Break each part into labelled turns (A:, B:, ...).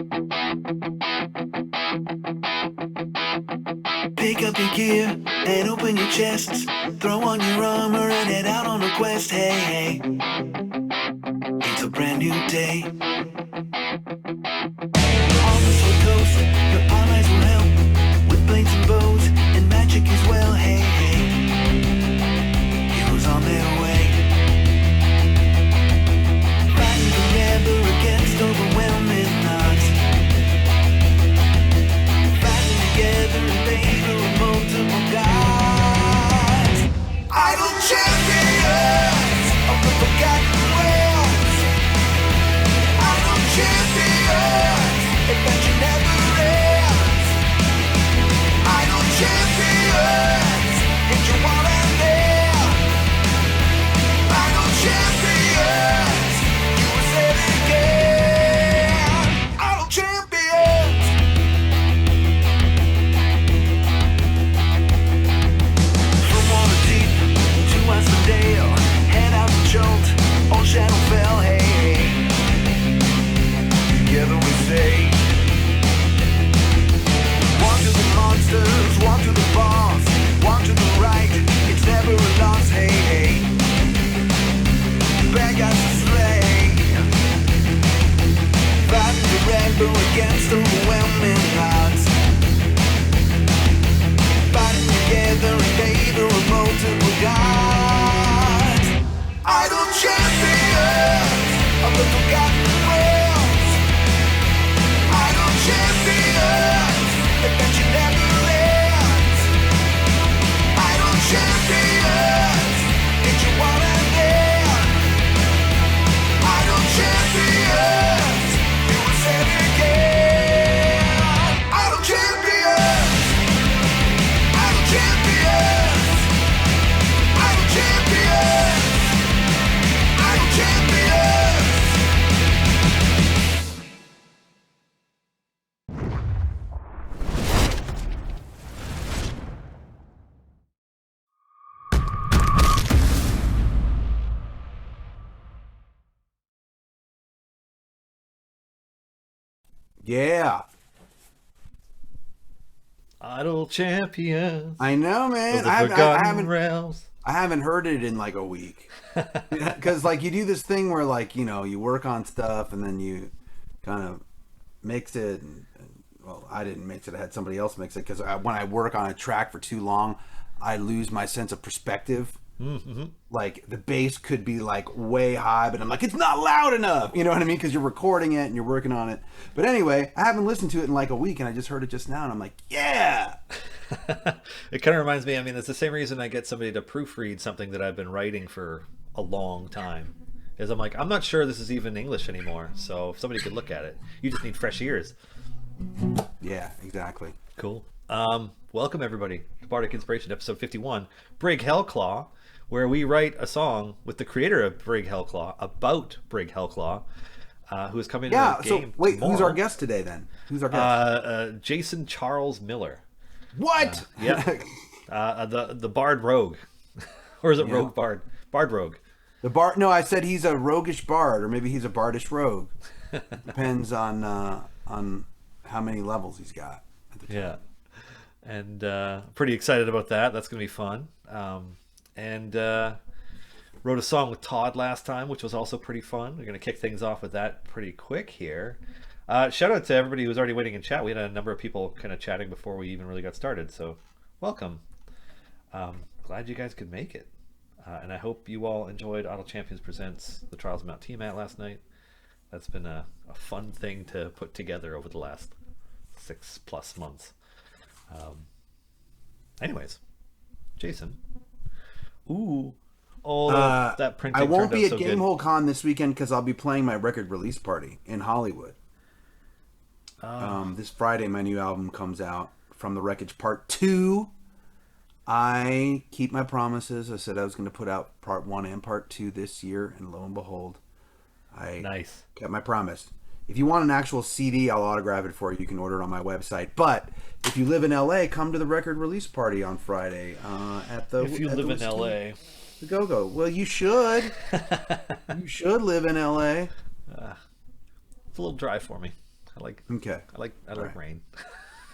A: Pick up your gear and open your chests. Throw on your armor and head out on a quest. Hey, hey, it's a brand new day. On the slow coast, your allies will help with blades and bows and magic as well. Hey, hey, heroes on their way. Fighting forever against overwhelming odds. Fighting together in favor of multiple gods. Idle champions of the forgotten realms. Idle champions, adventure never ends. Idle champions, hit your wall and there. Idle champions, you will say it again. Idle champions. From Waterdeep to Westendale, head out and jolt on Shadowfell. Hey, hey, together we say, walk to the monsters, walk to the boss, walk to the right, it's never a loss. Hey, hey, bad guys to slay, fighting forever against overwhelming odds. Fighting together in favor of multiple gods. Idle champions of the forgotten realms. Idle champions, adventure never ends. Idle champions, get your wall and there. Idle champions, you will say it again. Idle champions. Idle champions. Idle champions. Idle champions.
B: Yeah,
C: Idle champions
B: I know,
C: of
B: man.
C: the
B: I
C: forgotten
B: haven't
C: realms.
B: I haven't heard it in like a week. Because like you do this thing where like you work on stuff and then you kind of mix it. And well, I didn't mix it. I had somebody else mix it because when I work on a track for too long, I lose my sense of perspective.
C: Mm-hmm.
B: Like the bass could be like way high, but I'm like, it's not loud enough. You know what I mean? Because you're recording it and you're working on it. But anyway, I haven't listened to it in like a week, and I just heard it just now, and I'm like, yeah.
C: It kind of reminds me, I mean, it's the same reason I get somebody to proofread something that I've been writing for a long time. Is I'm like, I'm not sure this is even English anymore. So if somebody could look at it, you just need fresh ears.
B: Yeah, exactly.
C: Cool. Welcome everybody to Bardic Inspiration, episode 51, Brig Hellclaw, where we write a song with the creator of Brig Hellclaw about Brig Hellclaw, who is coming
B: Yeah.
C: to the
B: So
C: game
B: wait,
C: tomorrow.
B: who's our guest today then? Who's our guest?
C: Jason Charles Miller.
B: What?
C: Yeah. The Bard Rogue. Or is it
B: Yeah.
C: Rogue Bard? Bard Rogue.
B: The bard? No, I said he's a roguish bard, or maybe he's a bardish rogue. Depends on how many levels he's got.
C: Yeah. And pretty excited about that. That's going to be fun. And wrote a song with Todd last time, which was also pretty fun. We're going to kick things off with that pretty quick here. Shout out to everybody who was already waiting in chat. We had a number of people kind of chatting before we even really got started. So welcome. Glad you guys could make it. And I hope you all enjoyed Idle Champions Presents The Trials of Mount Tiamat last night. That's been a fun thing to put together over the last 6+ months. Anyways, Jason. Ooh. Oh, that printing
B: I won't
C: turned
B: be
C: out
B: at
C: so good.
B: Gamehole Con this weekend because I'll be playing my record release party in Hollywood. This Friday, my new album comes out, From the Wreckage Part 2. I keep my promises. I said I was going to put out Part 1 and Part 2 this year, and lo and behold, I
C: Nice.
B: kept my promise. If you want an actual CD, I'll autograph it for you. You can order it on my website. But if you live in LA, come to the record release party on Friday at the.
C: If you
B: at the
C: live in
B: Whiskey-
C: LA.
B: The Go-Go. Well, you should. You should live in LA.
C: It's a little dry for me.
B: Okay.
C: I like rain.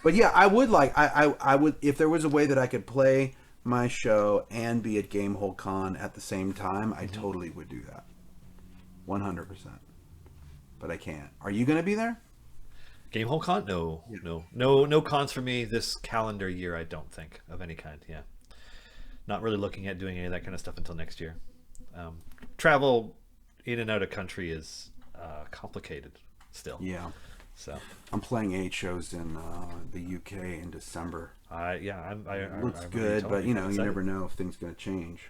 B: But yeah, I would I would, if there was a way that I could play my show and be at Gamehole Con at the same time, I totally would do that. 100%. But I can't. Are you going to be there?
C: Gamehole Con? No cons for me this calendar year. I don't think of any kind. Yeah, not really looking at doing any of that kind of stuff until next year. Travel in and out of country is complicated still.
B: Yeah.
C: So
B: I'm playing 8 shows in the UK in December.
C: Looks
B: good, but you never know if things going to change.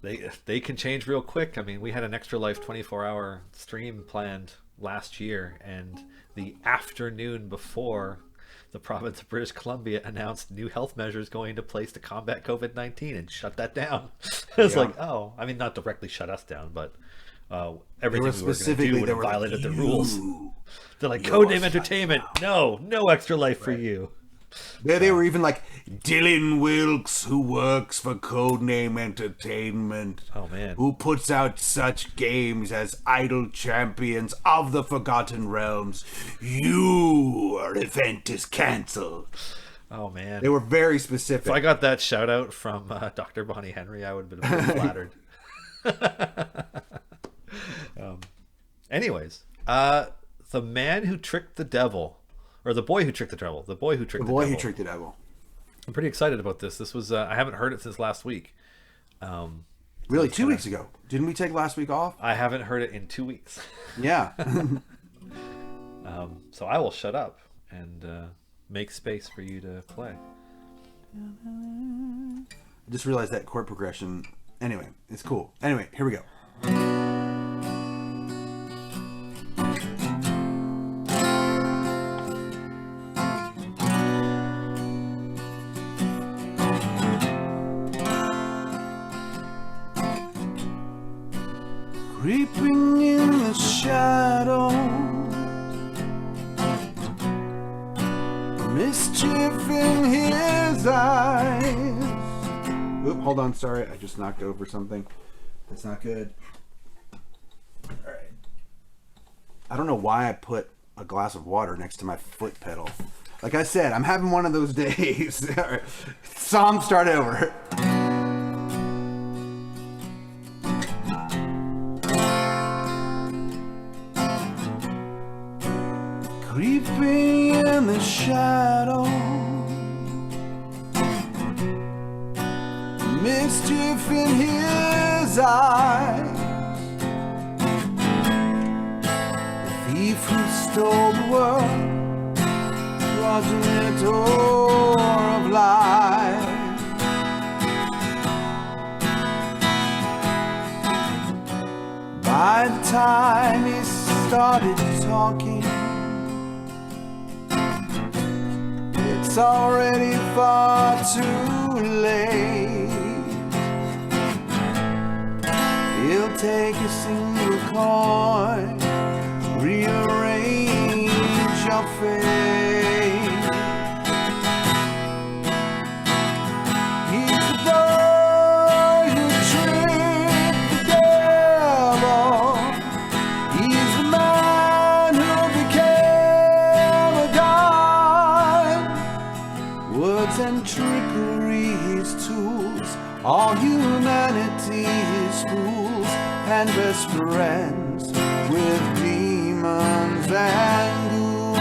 C: They can change real quick. I mean, we had an Extra Life 24-hour stream planned last year, and the afternoon before, the province of British Columbia announced new health measures going into place to combat COVID-19 and shut that down. It's like, oh, I mean, not directly shut us down, but everything we were going to do would have violated the rules. They're like, Codename Entertainment, no Extra Life for you.
B: They were even like, Dylan Wilkes, who works for Codename Entertainment.
C: Oh, man.
B: Who puts out such games as Idle Champions of the Forgotten Realms. Your event is cancelled.
C: Oh, man.
B: They were very specific.
C: If I got that shout out from Dr. Bonnie Henry, I would have been flattered. Anyways, the man who tricked the devil. Or the boy who tricked the devil. The boy who tricked the devil.
B: Who tricked the devil.
C: I'm pretty excited about this. This was I haven't heard it since last week.
B: Really, 2 weeks ago. Didn't we take last week off?
C: I haven't heard it in 2 weeks.
B: Yeah.
C: So I will shut up and make space for you to play.
B: I just realized that chord progression. Anyway, it's cool. Anyway, here we go. Creeping in the shadows, mischief in his eyes. Oop, hold on, sorry, I just knocked over something. That's not good. Alright. I don't know why I put a glass of water next to my foot pedal. Like I said, I'm having one of those days. Alright. Psalm, start over. Creeping in the shadow, mischief in his eyes. The thief who stole the world, lodging a door of light. By the time he started talking, it's already far too late. He'll take a single coin, rearrange your fate. He's the boy who tricked the devil. He's the man who became a god. Words and trickery his tools, all humanity his fools, and best friends with demons and ghouls.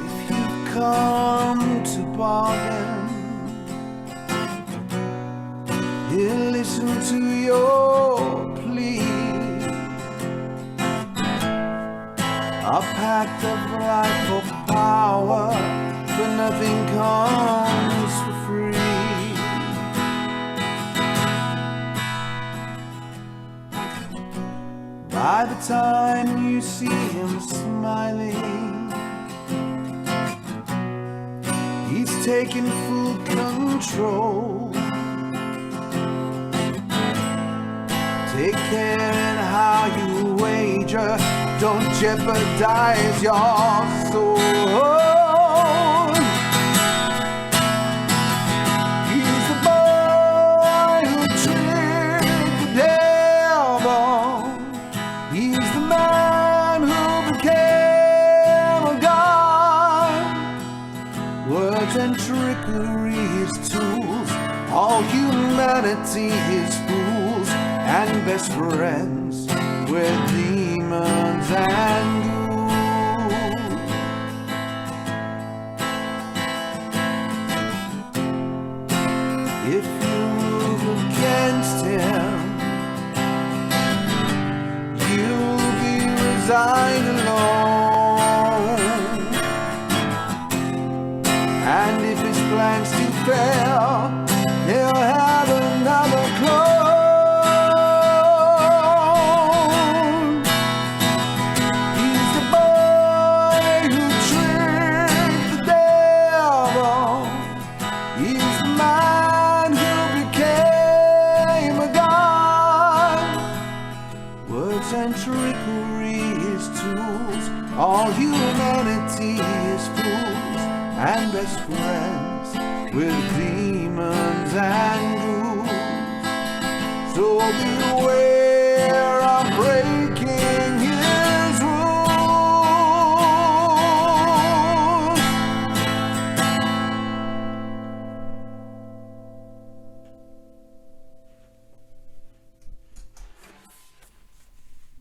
B: If you've come to bargain, he'll listen to your plea. A pact of life for power, but nothing comes for free. By the time you see him smiling, he's taking full control. Take care in how you wager, don't jeopardize your soul. He's the boy who tricked trickery his tools, all humanity his fools, and best friends with demons and ghouls. If you move against him, you'll be resigned alone. And if his plans to fail, he'll have another clone. He's the boy who tricked the devil. He's the man who became a god. Words and trickery his tools, all humanity his fools, and best friends with demons and ghouls. So beware of breaking his rules.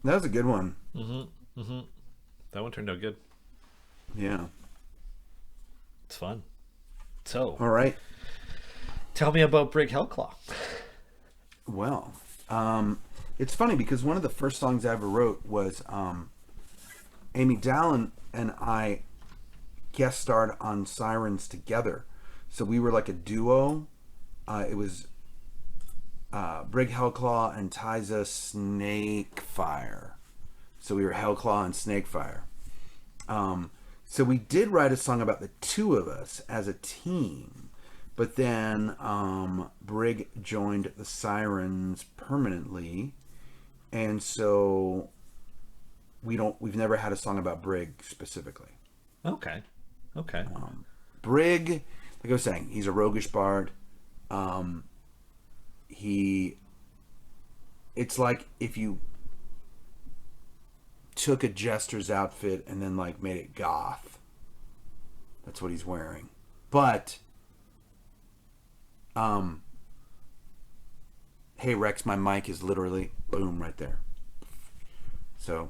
B: That was a good one.
C: That one turned out good.
B: Yeah.
C: It's fun. So,
B: All right.
C: tell me about Brig Hellclaw.
B: Well, it's funny because one of the first songs I ever wrote was Amy Dallin and I guest starred on Sirens together. So we were like a duo. It was Brig Hellclaw and Tyza Snakefire. So we were Hellclaw and Snakefire. So we did write a song about the two of us as a team. But then Brig joined the Sirens permanently, and so we've never had a song about Brig specifically.
C: Okay.
B: Brig, like I was saying, he's a roguish bard. It's like if you took a jester's outfit and then like made it goth. That's what he's wearing. But hey Rex, my mic is literally boom right there. So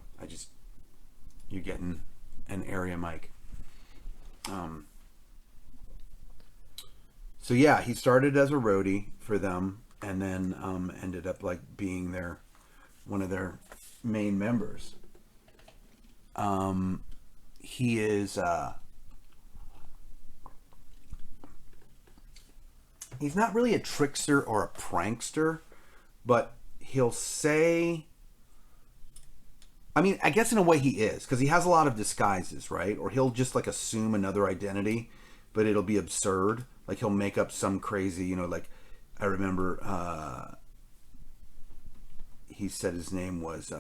B: you're getting an area mic. So yeah, he started as a roadie for them and then ended up like being one of their main members. He is he's not really a trickster or a prankster, but he'll say, I mean, I guess in a way he is, because he has a lot of disguises, right? Or he'll just like assume another identity, but it'll be absurd. Like he'll make up some crazy, like I remember he said his name was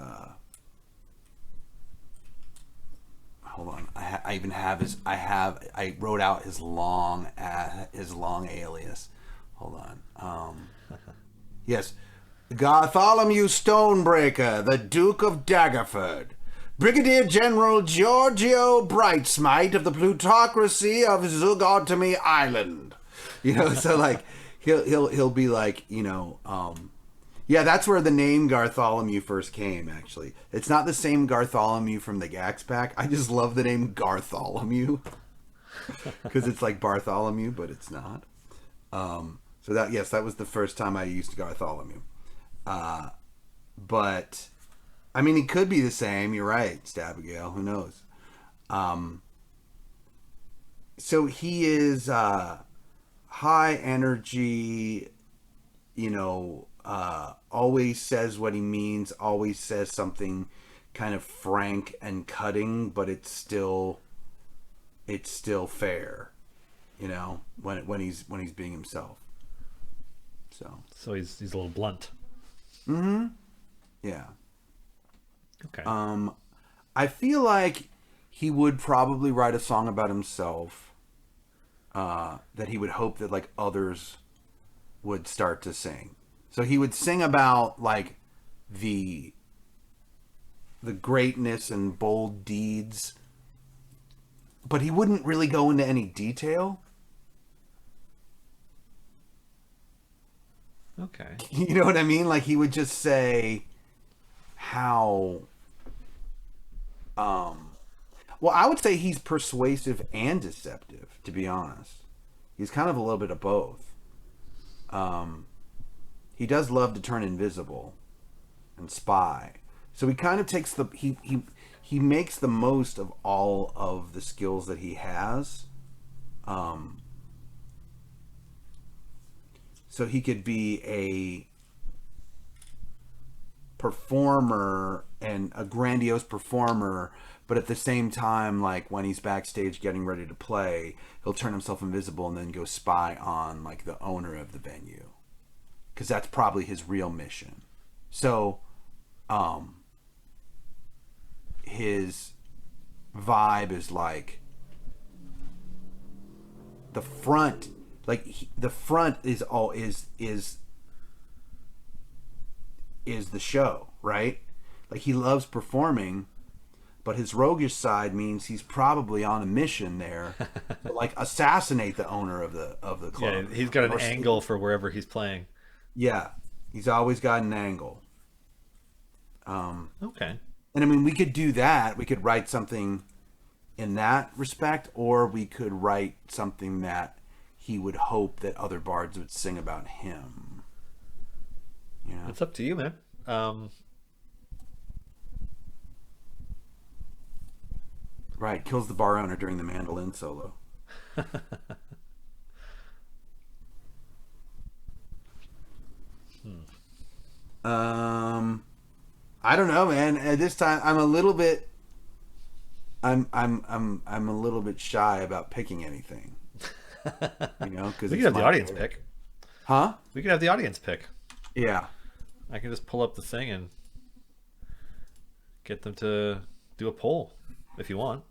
B: hold on, I even have I wrote out his long alias. Hold on. Yes. Bartholomew Stonebreaker, the Duke of Daggerford. Brigadier General Giorgio Brightsmite of the plutocracy of Zugotomy Island. So like he'll be like, yeah, that's where the name Gartholomew first came, actually. It's not the same Gartholomew from the Gax Pack. I just love the name Gartholomew. Because it's like Bartholomew, but it's not. So that was the first time I used Gartholomew. But, I mean, it could be the same. You're right, Stabigail. Who knows? So he is high energy, always says what he means, always says something kind of frank and cutting, but it's still fair, when he's being himself.
C: So he's a little blunt.
B: Mm-hmm. Yeah.
C: Okay.
B: I feel like he would probably write a song about himself that he would hope that like others would start to sing. So he would sing about like the greatness and bold deeds, but he wouldn't really go into any detail.
C: Okay.
B: You know what I mean? Like he would just say how well, I would say he's persuasive and deceptive, to be honest. He's kind of a little bit of both. He does love to turn invisible and spy. So he kind of takes he makes the most of all of the skills that he has. So he could be a performer and a grandiose performer, but at the same time, like when he's backstage getting ready to play, he'll turn himself invisible and then go spy on like the owner of the venue, because that's probably his real mission. So his vibe is like the front, like the front is all is the show, right? Like he loves performing, but his roguish side means he's probably on a mission there to like assassinate the owner of the club.
C: Yeah, he's got an
B: Or-
C: angle for wherever he's playing.
B: Yeah, he's always got an angle.
C: Okay.
B: And I mean, we could do that. We could write something in that respect, or we could write something that he would hope that other bards would sing about him. You know?
C: It's up to you, man.
B: Right, kills the bar owner during the mandolin solo. I don't know, man. At this time, I'm a little bit, I'm a little bit shy about picking anything. You know, because
C: We can have the audience pick.
B: Huh?
C: We can have the audience pick.
B: Yeah.
C: I can just pull up the thing and get them to do a poll if you want.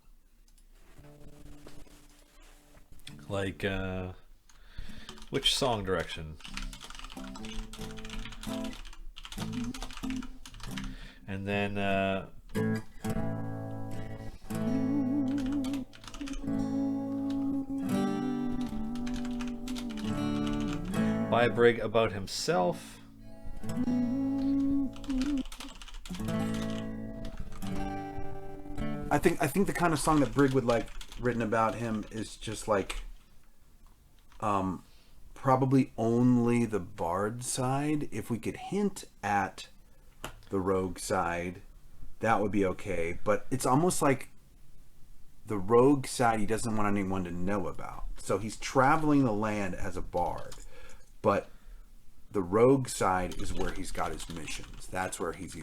C: Like, which song direction? And then, by Brig about himself.
B: I think the kind of song that Brig would like written about him is just like probably only the bard side. If we could hint at the rogue side, that would be okay. But it's almost like the rogue side he doesn't want anyone to know about. So he's traveling the land as a bard, but the rogue side is where he's got his missions. That's where he's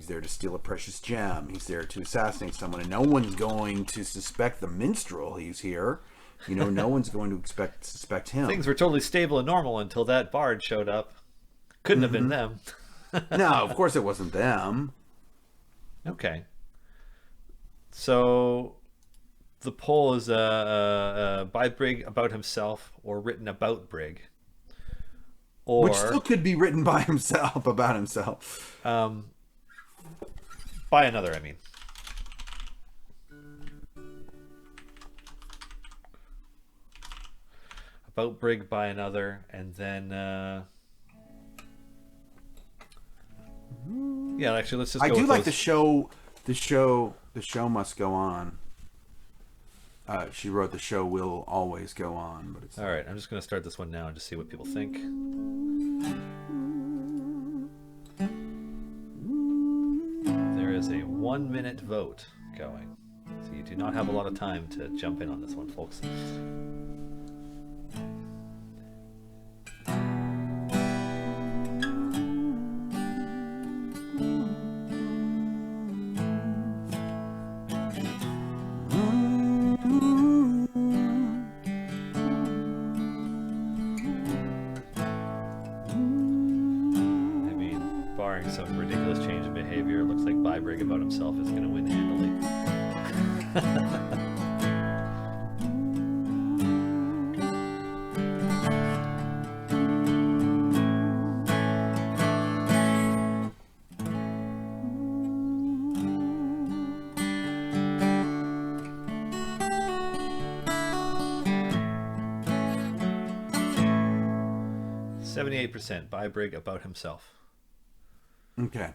B: there to steal a precious gem, he's there to assassinate someone, and no one's going to suspect the minstrel he's here. You know, no one's going to suspect him.
C: Things were totally stable and normal until that bard showed up. Couldn't have been them.
B: No, of course it wasn't them.
C: Okay. So the poll is by Brig about himself or written about Brig. Or
B: Which still could be written by himself, about himself.
C: by another, I mean. About Brig by another, and then yeah, actually let's just
B: I
C: go
B: do
C: with
B: like
C: those.
B: the show must go on. She wrote the show will always go on, but it's
C: All right, I'm just going to start this one now and just see what people think. There is a 1-minute vote going. So you do not have a lot of time to jump in on this one, folks. I mean, barring some ridiculous change in behavior, it looks like Bybrig about himself is going to win handily. 78% by Brig about himself.
B: Okay.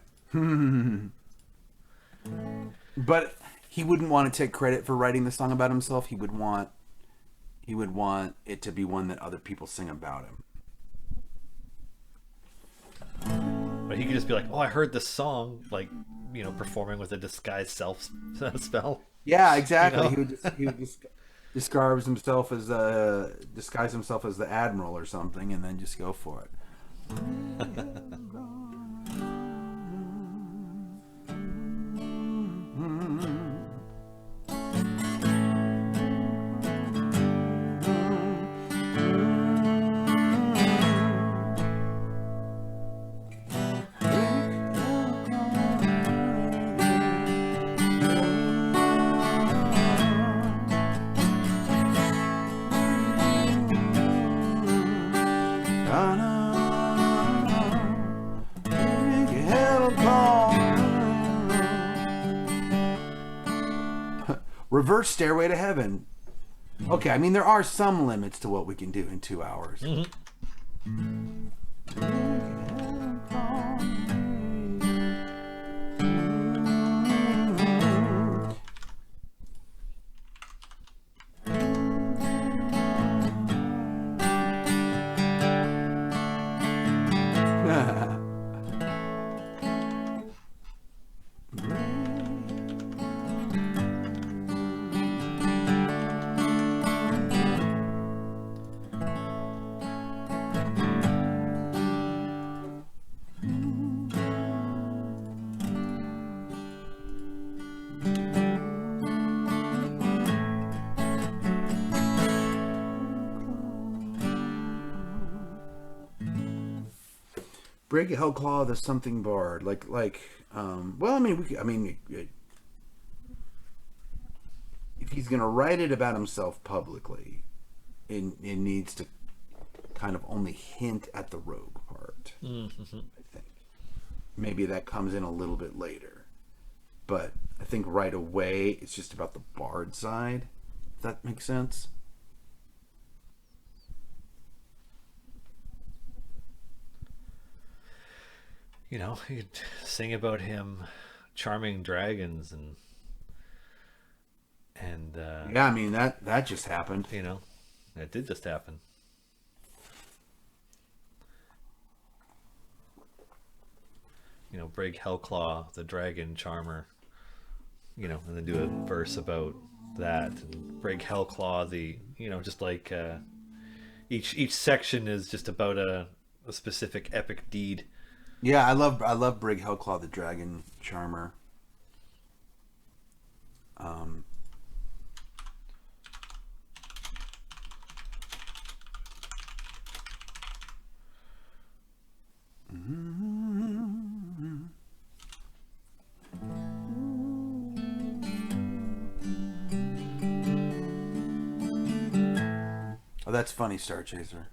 B: But he wouldn't want to take credit for writing the song about himself. He would want it to be one that other people sing about him.
C: But he could just be like, "Oh, I heard this song, like, you know, performing with a disguised self spell."
B: Yeah, exactly.
C: You know?
B: He would disguise himself as the admiral or something, and then just go for it. Reverse Stairway to Heaven. Okay, I mean, there are some limits to what we can do in 2 hours. Brig Hellclaw the something bard, well, I mean, if he's gonna write it about himself publicly, it needs to kind of only hint at the rogue part. I think maybe that comes in a little bit later, but I think right away it's just about the bard side. If that makes sense.
C: You know, you could sing about him charming dragons and
B: Yeah, I mean that just happened.
C: you know, it did just happen. You know, Brig Hellclaw, the dragon charmer. You know, and then do a verse about that. And Brig Hellclaw, just like each section is just about a specific epic deed.
B: Yeah, I love Brig Hellclaw the dragon charmer. Oh, that's funny, Star Chaser.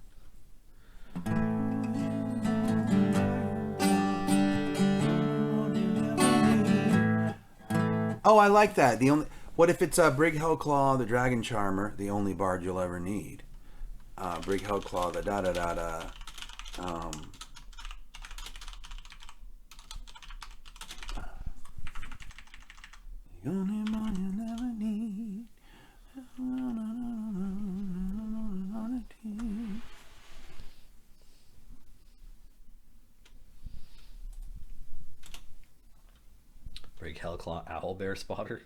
B: Oh, I like that. What if it's Brig Hellclaw, the Dragon Charmer, the only bard you'll ever need? Brig Hellclaw, the da da da da. The only bard you'll ever need.
C: Brig Hellclaw, Owl Bear Spotter.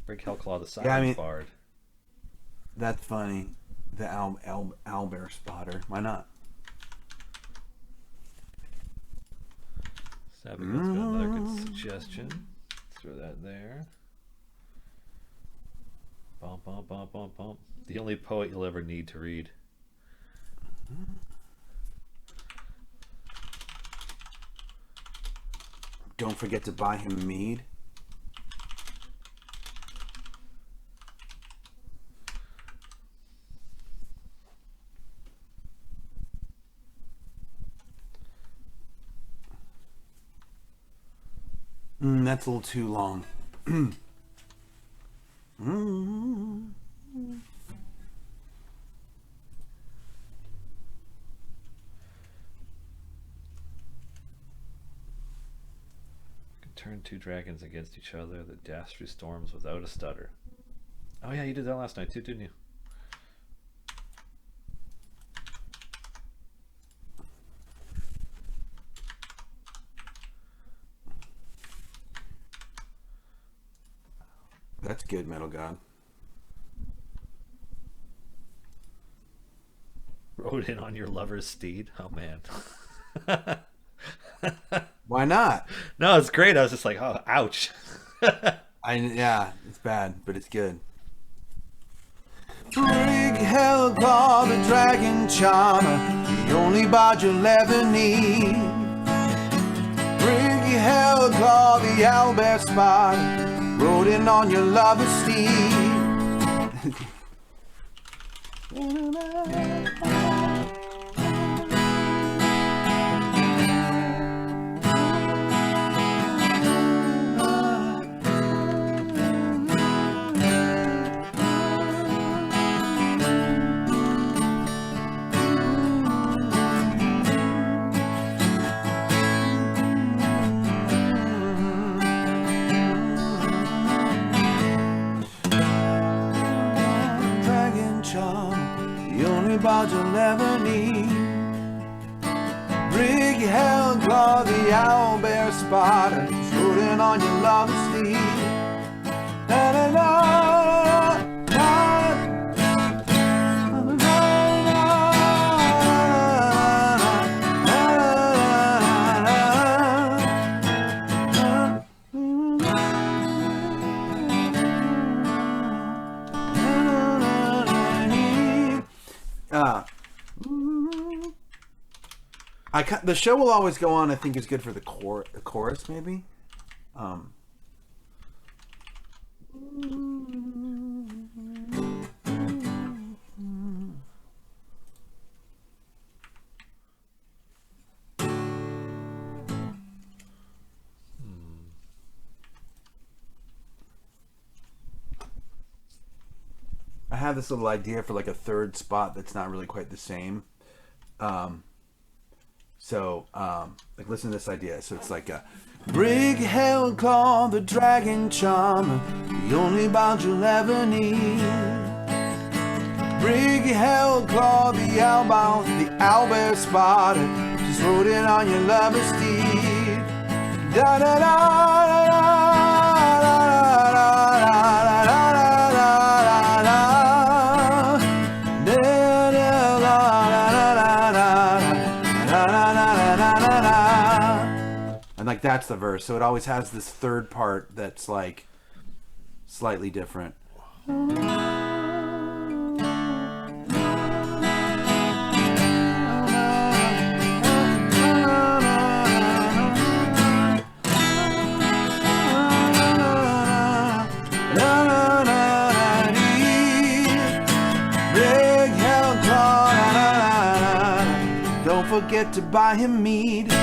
C: Brig Hellclaw, the Silent Bard.
B: That's funny. The owl bear spotter. Why not?
C: Savigil's got another good suggestion. Throw that there. Bump, bump, bump, bump, bump. The only poet you'll ever need to read.
B: Don't forget to buy him mead. That's a little too long.
C: Turn two dragons against each other that dash through storms without a stutter. Oh yeah, you did that last night too, didn't you?
B: That's good, Metal God.
C: Rode in on your lover's steed. Oh man.
B: Why not?
C: No, it's great. I was just like, oh, ouch.
B: Yeah, it's bad, but it's good. Brig Hellclaw, the dragon charmer, the only bard you'll ever need. Brig Hellclaw, the owlbear spider, rode in on your lover's steed. Bard you'll ever need. Brig Hellclaw, the owlbear spider, rode in on your lover's steed. Da, da, da, da, the show will always go on. I think is good for the chorus, maybe. I have this little idea for like a third spot that's not really quite the same. Like listen to this idea. So it's like a Brig Hellclaw, the dragon charmer, the only bard you'll ever need. Brig Hellclaw, the owlbear spider, just rode in on your lover's steed. Da da da da da da da da da. And like that's the verse, so it always has this third part that's like slightly different. Don't forget to buy him mead.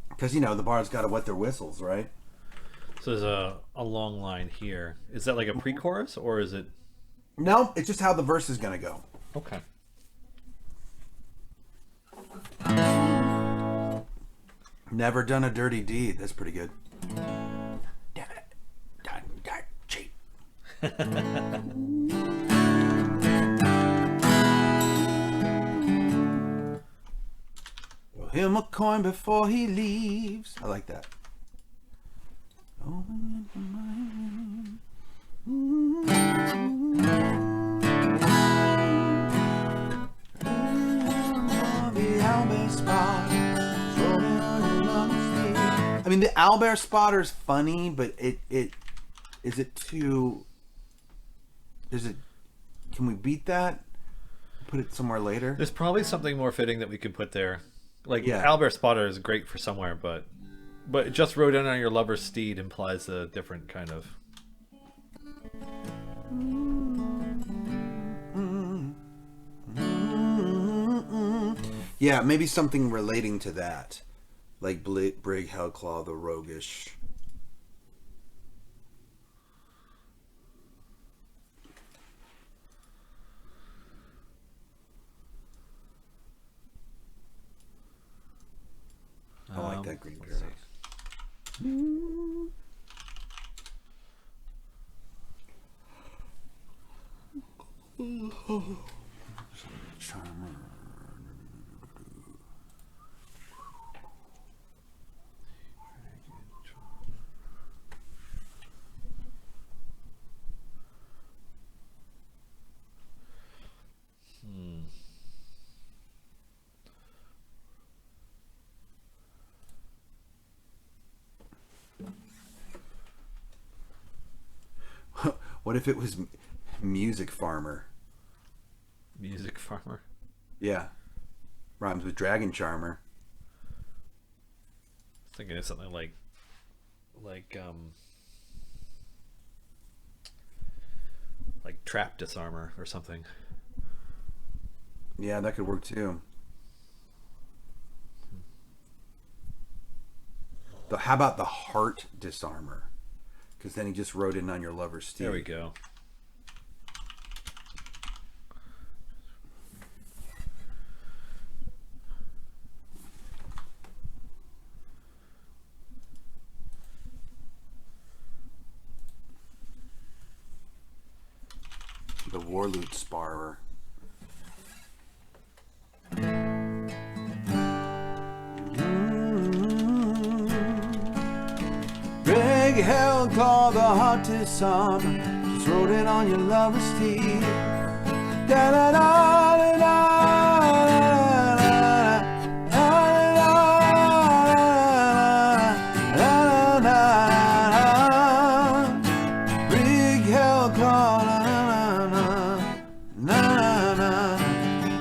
B: Because, you know, the bard's got to wet their whistles, right?
C: So there's a long line here. Is that like a pre-chorus or is it?
B: No, it's just how the verse is going to go.
C: Okay.
B: Never done a dirty deed. That's pretty good. Done cheap. Him a coin before he leaves. I like that. I mean, the owlbear spotter's funny, but is it too? Can we beat that? Put it somewhere later.
C: There's probably something more fitting that we could put there. Like,
B: yeah.
C: Owlbear spotter is great for somewhere, but just rode in on your lover's steed implies a different kind of.
B: Yeah, maybe something relating to that, like Brig Hellclaw, the roguish. green
C: Let's see.
B: Charmer. What if it was Music Farmer?
C: Music Farmer.
B: Yeah. Rhymes with Dragon Charmer.
C: I was thinking of something like Trap Disarmor or something.
B: Yeah, that could work too. How about the Heart Disarmor? Because then he just wrote in on your lover's steed.
C: There we go.
B: The Warlute Sparrer. Big hell called the Heart Disarmor. Just wrote it on your lover's steed. Da da da da da. Big hell called.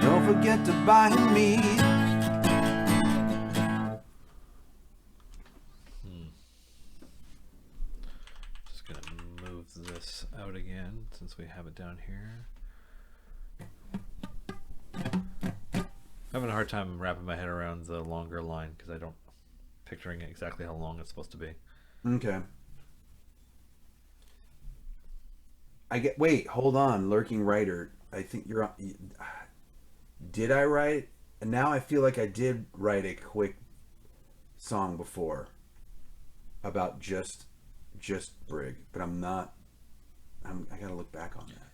B: Don't forget to buy him meat.
C: Just gonna move this out again since we have it down here. I'm having a hard time wrapping my head around the longer line because I don't picturing exactly how long it's supposed to be.
B: Okay. Wait, hold on, Lurking Writer. I think you're on. Did I write? And now I feel like I did write a quick song before about just Brig, but I'm not. I gotta look back on that.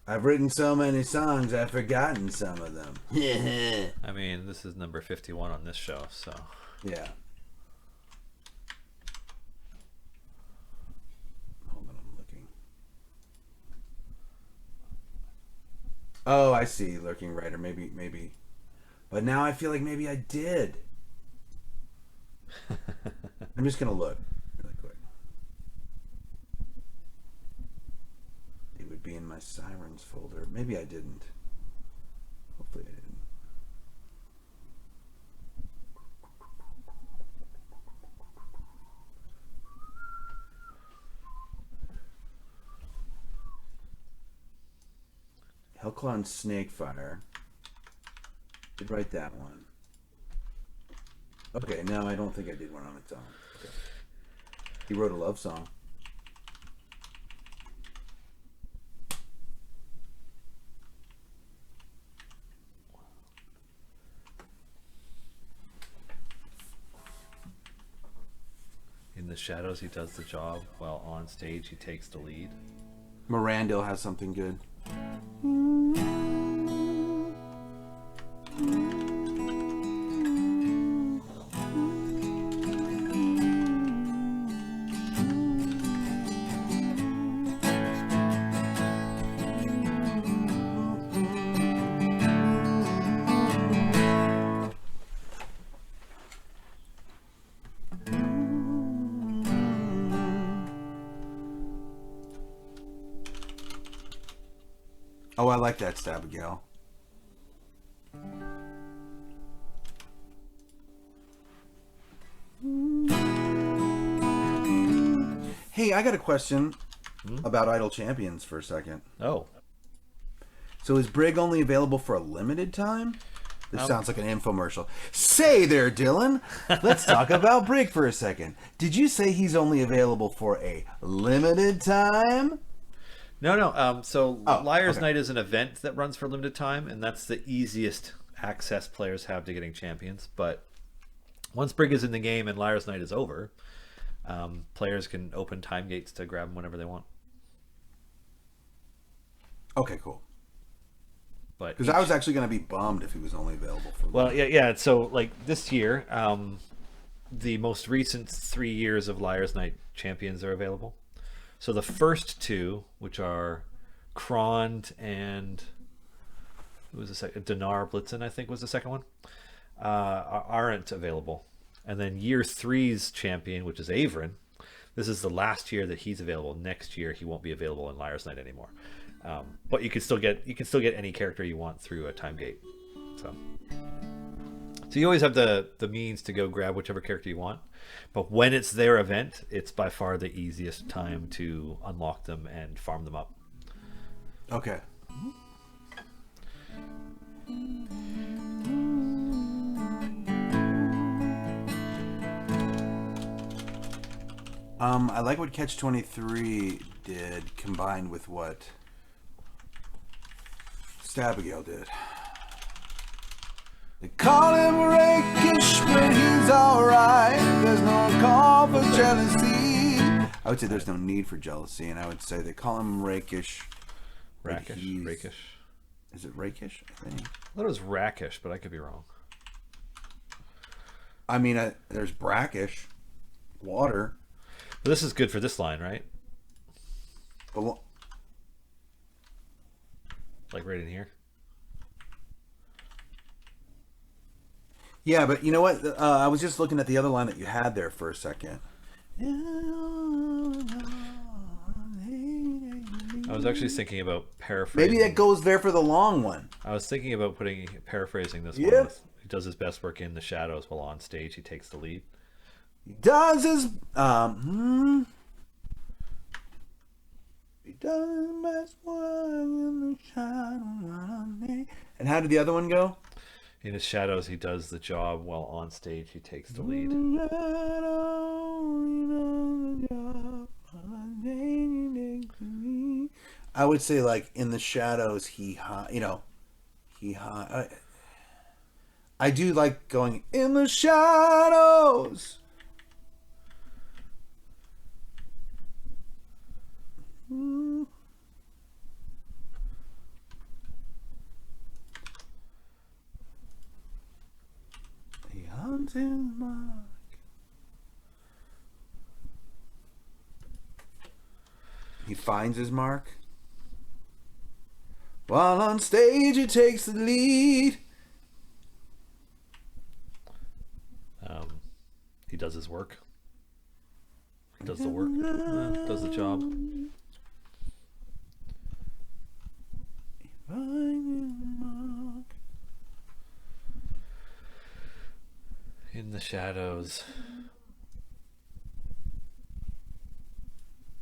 B: I've written so many songs, I've forgotten some of them. Yeah.
C: I mean, this is number 51 on this show, so.
B: Yeah. Hold on, I'm looking. Oh, I see, Lurking Writer. Maybe. But now I feel like maybe I did. I'm just gonna look really quick. It would be in my Sirens folder. Maybe I didn't. Hopefully I didn't. Hellclaw and Snakefire. Did write that one. Okay, no, I don't think I did one on its own. Okay. He wrote a love song.
C: In the shadows, he does the job, while on stage, he takes the lead.
B: Mirandil has something good. Oh, I like that, Stabigail. Hey, I got a question about Idle Champions for a second.
C: Oh.
B: So is Brig only available for a limited time? This sounds like an infomercial. Say there, Dylan. Let's talk about Brig for a second. Did you say he's only available for a limited time?
C: No. So Liar's
B: okay.
C: Night is an event that runs for a limited time, and that's the easiest access players have to getting champions. But Once Brig is in the game and Liar's Night is over, players can open time gates to grab them whenever they want.
B: Okay, cool.
C: But
B: Because I was actually going to be bummed if he was only available for.
C: well, yeah. So like this year, the most recent 3 years of Liar's Night champions are available. So the first two, which are Krond and who was the second? Dinar Blitzen, I think, was the second one. Aren't available. And then year three's champion, which is Averin, this is the last year that he's available. Next year he won't be available in Liar's Night anymore. But you can still get any character you want through a time gate. So you always have the means to go grab whichever character you want. But when it's their event, it's by far the easiest time to unlock them and farm them up.
B: Okay. I like what Catch 23 did combined with what Stabigail did. They call him rakish, but he's alright. There's no call for jealousy. I would say there's no need for jealousy, and I would say they call him rakish.
C: Rakish.
B: Is it rakish? I think.
C: I thought it was rackish, but I could be wrong.
B: I mean, there's brackish, water.
C: But this is good for this line, right? Like right in here.
B: Yeah, but you know what? I was just looking at the other line that you had there for a second.
C: I was actually thinking about paraphrasing.
B: Maybe that goes there for the long one.
C: I was thinking about paraphrasing this
B: Yep.
C: one. He does his best work in the shadows while on stage he takes the lead.
B: He does his he does his best work in the shadows. And how did the other one go?
C: In his shadows, he does the job while on stage he takes the lead.
B: I would say, like, in the shadows, I do like going in the shadows. He hunts his mark. He finds his mark. While on stage, he takes the lead.
C: He does his work. He does the work. Does the job.
B: He finds his mark.
C: In the shadows.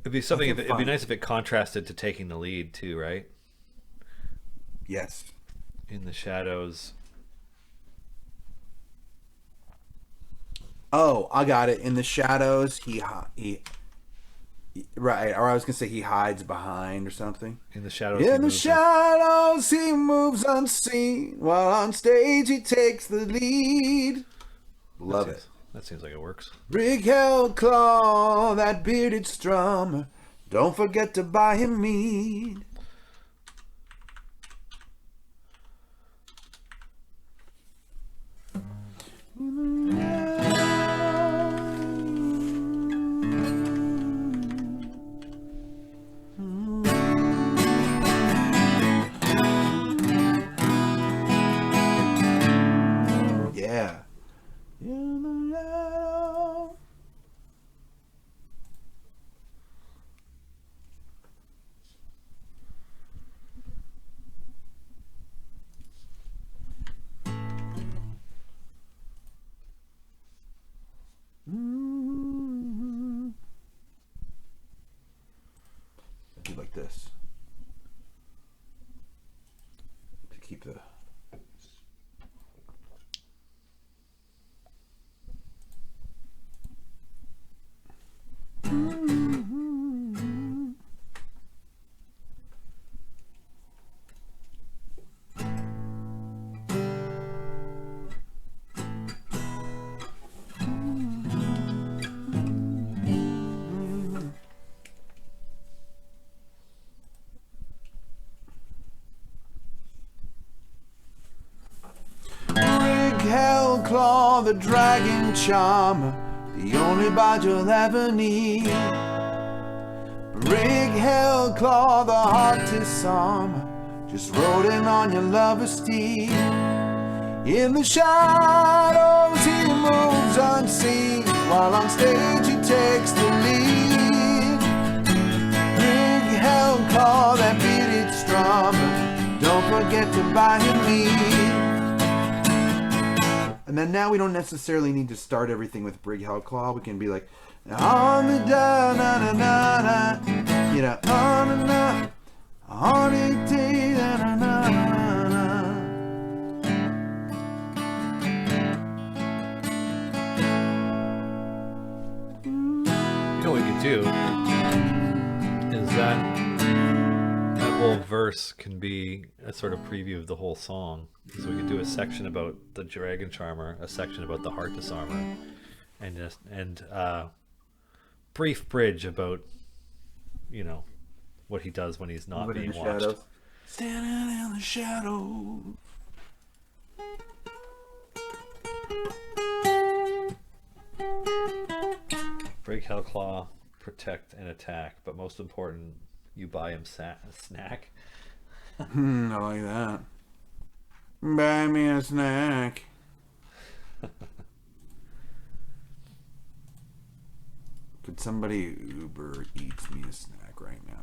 C: It'd be something. It'd be nice if it contrasted to taking the lead too, right?
B: Yes.
C: In the shadows.
B: Oh, I got it. In the shadows, he right. Or I was gonna say he hides behind or something.
C: In the shadows.
B: In the shadows, he moves unseen. While on stage, he takes the lead. Love it.
C: That seems like it works.
B: Brig held claw, that bearded strummer. Don't forget to buy him mead. Yeah. Do like this to keep the. claw, the dragon charmer, the only bard you'll ever need. Brig hell claw, the heart disarmer, just rode in on your lover's steed. In the shadows he moves unseen, while on stage he takes the lead. Brig hell claw, that bearded strummer, don't forget to buy him mead. And then now we don't necessarily need to start everything with Brig hell claw. We can be like, on the da na na na na, you know, on and on it day na na na na.
C: You know what we could do is that whole verse can be a sort of preview of the whole song. So we could do a section about the dragon charmer, a section about the heart disarmer, and brief bridge about, you know, what he does when he's not being watched.
B: Shadows. Standing in the shadows.
C: Break Hellclaw, protect and attack, but most important, you buy him a snack.
B: I like that. Buy me a snack. Could somebody Uber Eats me a snack right now?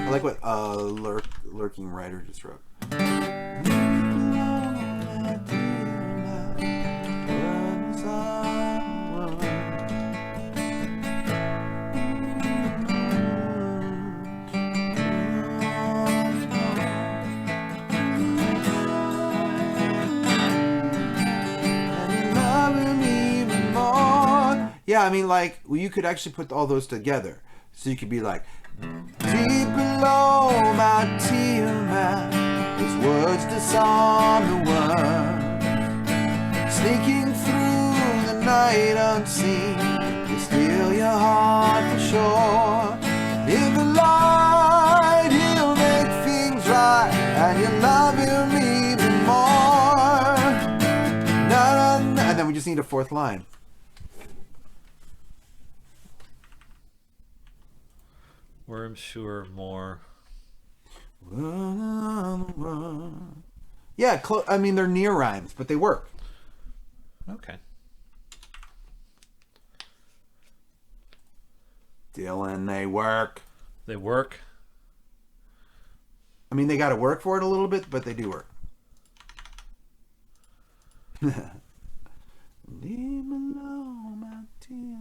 B: I like what Lurking Rider just wrote. Yeah, I mean, like, well, you could actually put all those together. So you could be like, deep below my Tiamat, his words disarm the world. Sneaking through the night unseen, to steal your heart for sure. In the light need a fourth line.
C: Worm, sure, more.
B: Yeah, I mean they're near rhymes, but they work.
C: Okay.
B: Dylan, they work.
C: They work.
B: I mean, they got to work for it a little bit, but they do work. Leave me alone, my dear.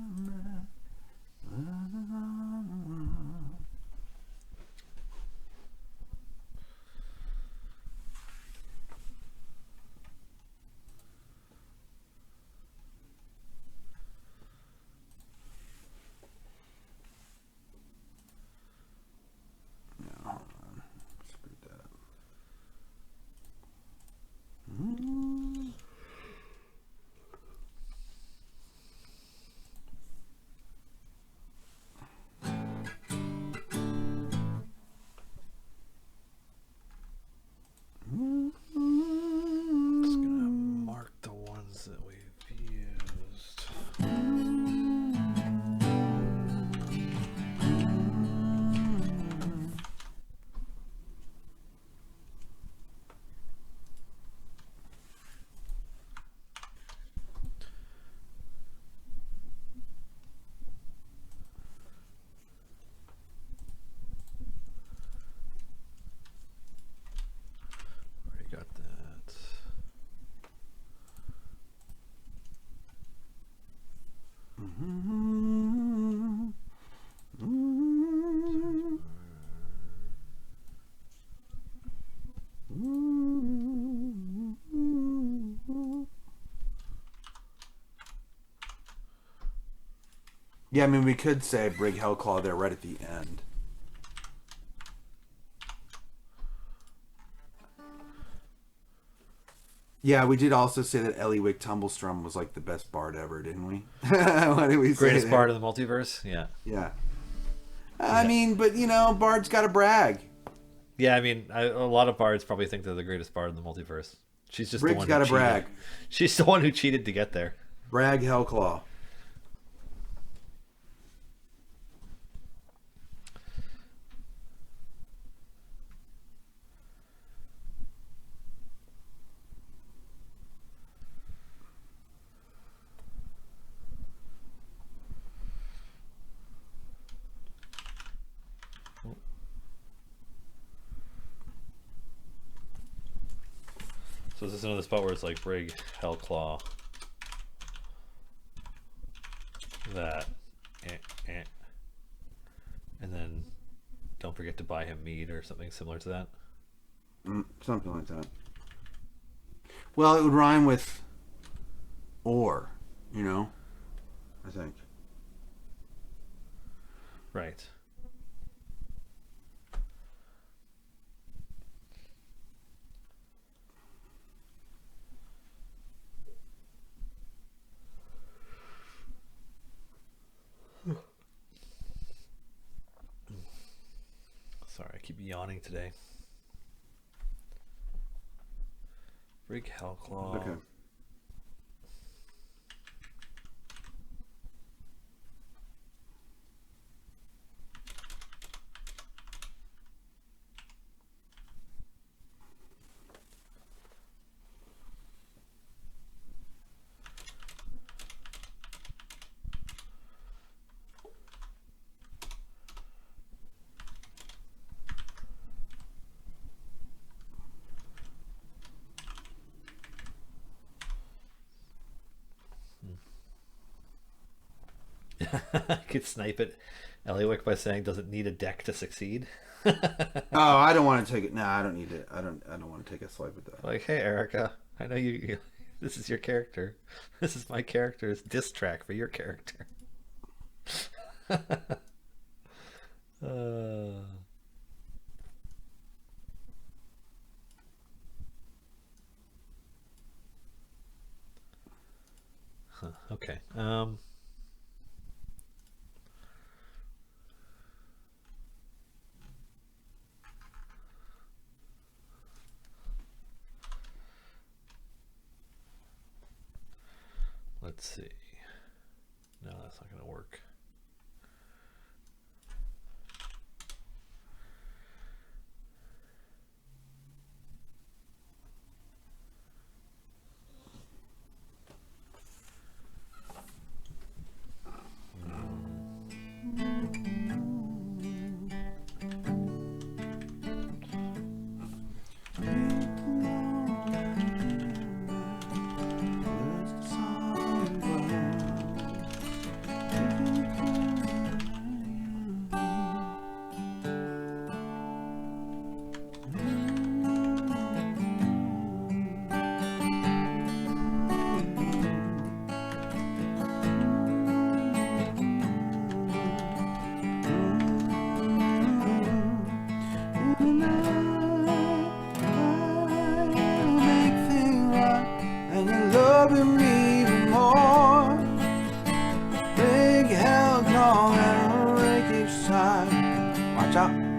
C: Just gonna mark the ones that we've used. Already got that.
B: Yeah, I mean, we could say Brig Hellclaw there right at the end. Yeah, we did also say that Eliwick Tumblestrum was like the best bard ever, didn't we? What did we say?
C: Greatest
B: there?
C: bard of the multiverse? Yeah.
B: Yeah. I mean, but you know, bards got to brag.
C: Yeah, I mean, a lot of bards probably think they're the greatest bard in the multiverse. She's just
B: Brig's
C: the one
B: got
C: who
B: to
C: cheated.
B: brag.
C: She's the one who cheated to get there.
B: Brag Hellclaw.
C: So this is another spot where it's like Brig, Hellclaw, that, and then don't forget to buy him mead or something similar to that.
B: Something like that. Well, it would rhyme with or, you know, I think.
C: Right. Sorry, I keep yawning today. Brig Hellclaw.
B: Okay.
C: I could snipe it, Eliwick, by saying, "Does it need a deck to succeed?"
B: Oh, I don't want to take it. No, I don't need it. I don't want to take a swipe at that.
C: Like, hey, Erica, I know you. This is your character. This is my character's diss track for your character. Okay. Let's see. No, that's not going to work.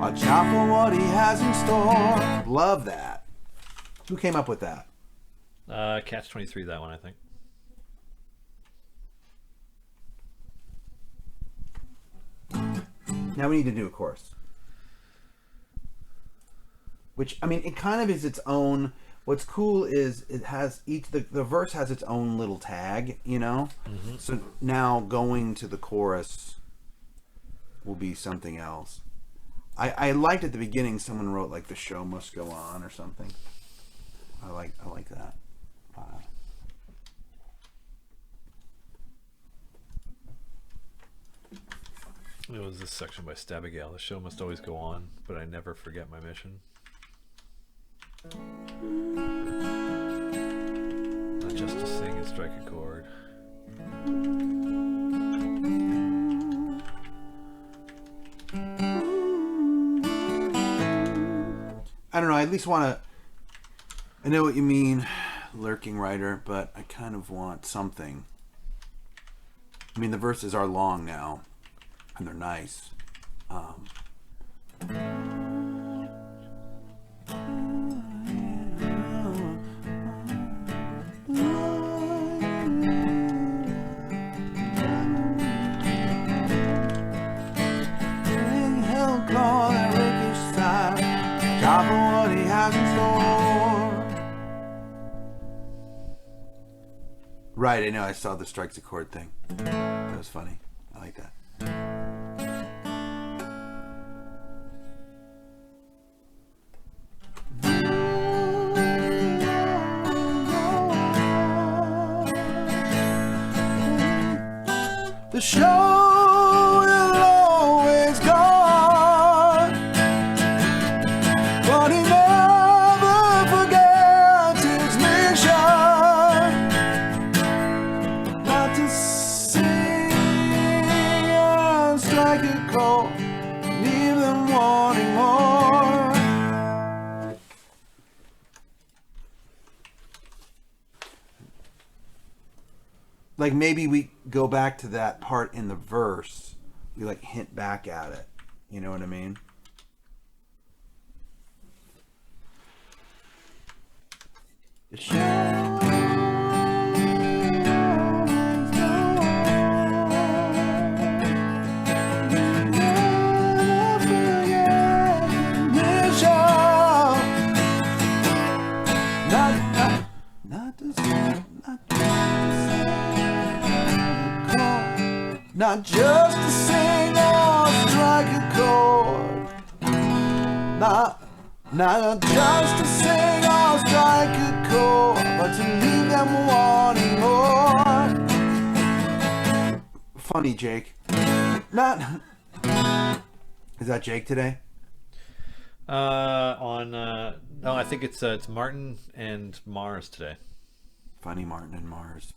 B: Watch out for what he has in store. Love that. Who came up with that?
C: Catch 23, that one, I think.
B: Now we need to do a chorus. Which, I mean, it kind of is its own. What's cool is it has the verse has its own little tag, you know? Mm-hmm. So now going to the chorus will be something else. I liked at the beginning someone wrote like the show must go on or something. I like that.
C: It was this section by Stabigail. The show must always go on, but I never forget my mission. Not just to sing and strike a chord.
B: I don't know, I at least want to... I know what you mean, lurking writer, but I kind of want something. I mean, the verses are long now, and they're nice. Right, I know. I saw the strikes a chord thing. That was funny. I like that. The show will always go on, but he never forgets his mission. Not to sing and strike a chord, leave them wanting more. Like maybe we go back to that part in the verse, we like hint back at it. You know what I mean? The show. Not just to sing or strike a chord. Not just to sing or strike a chord, but to leave them wanting more. Funny, Jake. Not. Is that Jake today?
C: No, I think it's Martin and Mars today.
B: Funny, Martin and Mars.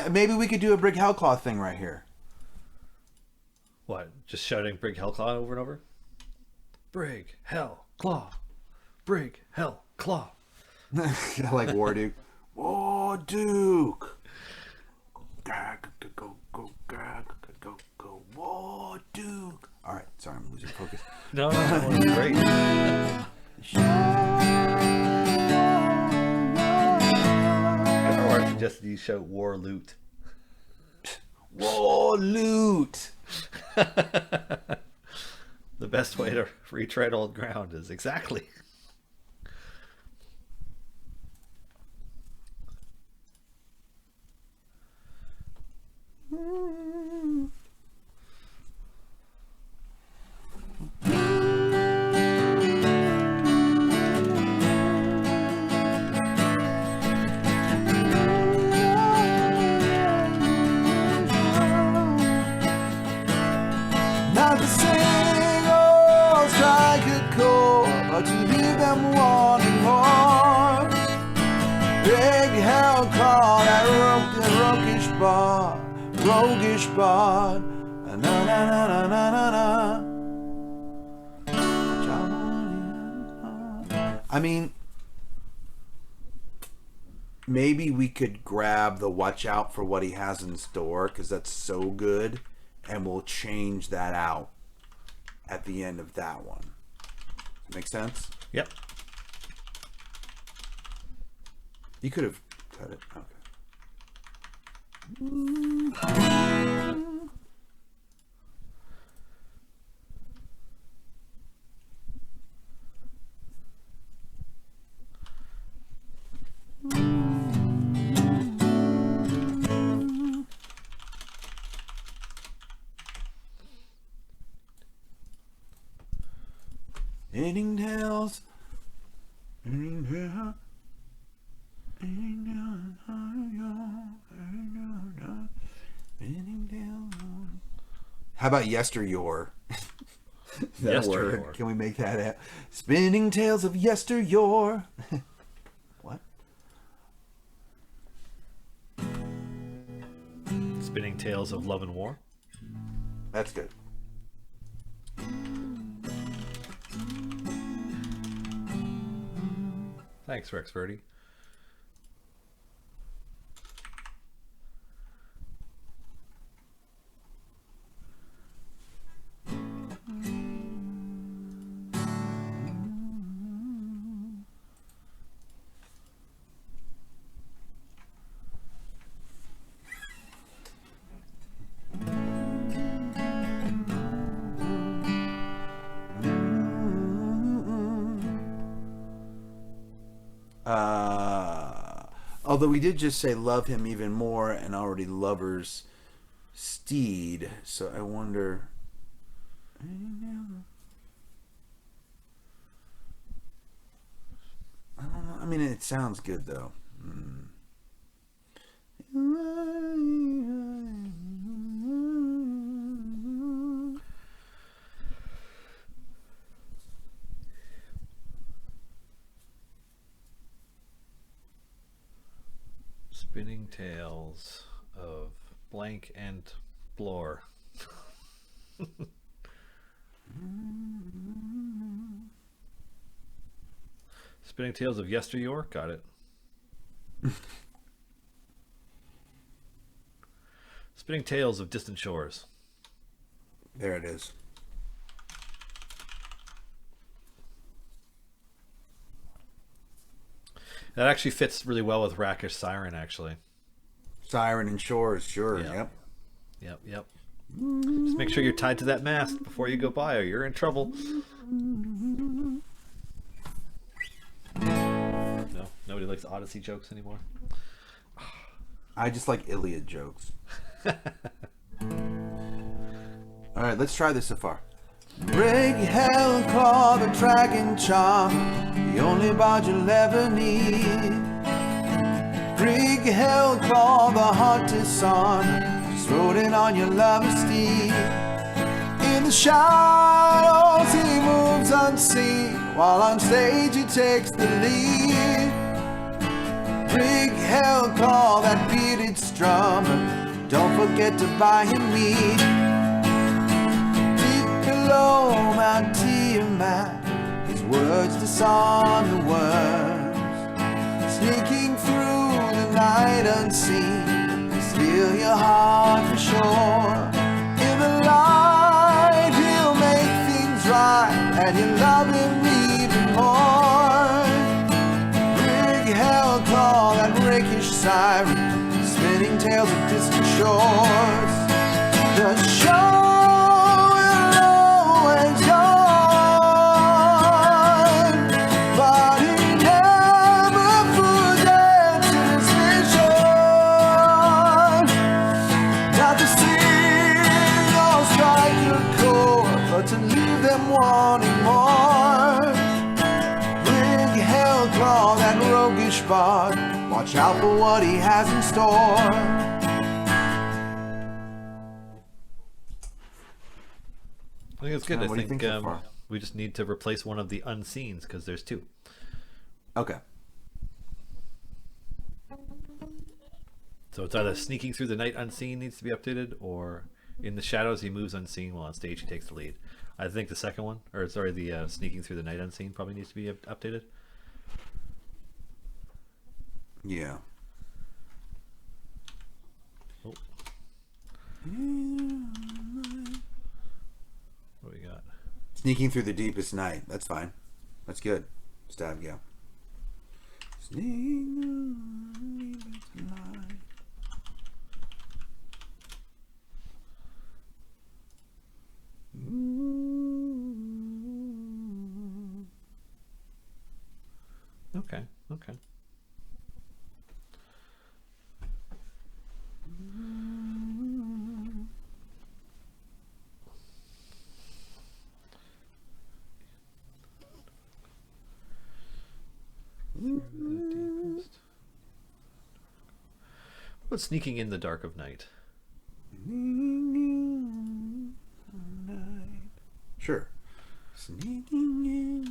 B: maybe we could do a Brig Hellclaw thing right here.
C: What? Just shouting Brig Hellclaw over and over? Brig Hellclaw. Brig Hellclaw.
B: Like War Duke. War Duke. Go, War Duke. All right, sorry, I'm losing focus.
C: No, it's great. Or I suggested you shout War Loot.
B: War Loot.
C: The best way to retread old ground is exactly.
B: Not to sing or strike a chord, but to leave them wanting more. Big Hellclaw, that roguish bard, na na na na na na na. I mean, maybe we could grab the watch out for what he has in store, because that's so good, and we'll change that out at the end of that one. Make sense?
C: Yep.
B: You could have cut it. Okay. Ending tales. How about yesteryear?
C: Yesteryear.
B: Word. Can we make that out? Spinning tales of yesteryear. What?
C: Spinning Tales of Love and War.
B: That's good.
C: Thanks, Rex Verdi.
B: Although we did just say love him even more and already lovers steed, so I wonder. I don't know. I mean, it sounds good though.
C: Spinning Tales of Blank and Blore. Spinning Tales of Yesteryear. Got it. Spinning Tales of Distant Shores.
B: There it is.
C: That actually fits really well with Rakish Siren, actually.
B: Siren and Shores, sure.
C: Yeah. Yep. Just make sure you're tied to that mast before you go by, or you're in trouble. No, nobody likes Odyssey jokes anymore.
B: I just like Iliad jokes. All right, let's try this so far. Brig Hellclaw, the dragon charm, the only bard you'll ever need. Brig Hellclaw, the hottest son, just rode in on your lover's steed. In the shadows he moves unseen, while on stage he takes the lead. Brig Hellclaw, that bearded drum, but don't forget to buy him weed. Deep below Mount Tiamat, his words disarm the worms. Sneaking through the night unseen, to steal your heart for sure. In the light, he'll make things right, and you'll love him even more. Big hell call, that rakish siren, spinning tales of distant shores. The shore will always yawn, but he never forgets his mission. Not to sing or strike a chord, but to leave them wanting more. Big hell claw, that roguish bard, watch out for what he has in store.
C: I think it's good. I
B: What do you
C: think
B: think so far?
C: we just need to replace one of the unseens because there's two.
B: Okay.
C: So it's either sneaking through the night unseen needs to be updated, or in the shadows he moves unseen while on stage he takes the lead. I think the second one, or sorry, the sneaking through the night unseen probably needs to be updated.
B: Yeah.
C: Oh. What do we got?
B: Sneaking through the deepest night. That's fine. That's good. Stab go. Sneaking through the deepest night.
C: Okay. Okay. What's sneaking in the dark of night?
B: Sure. Sneaking in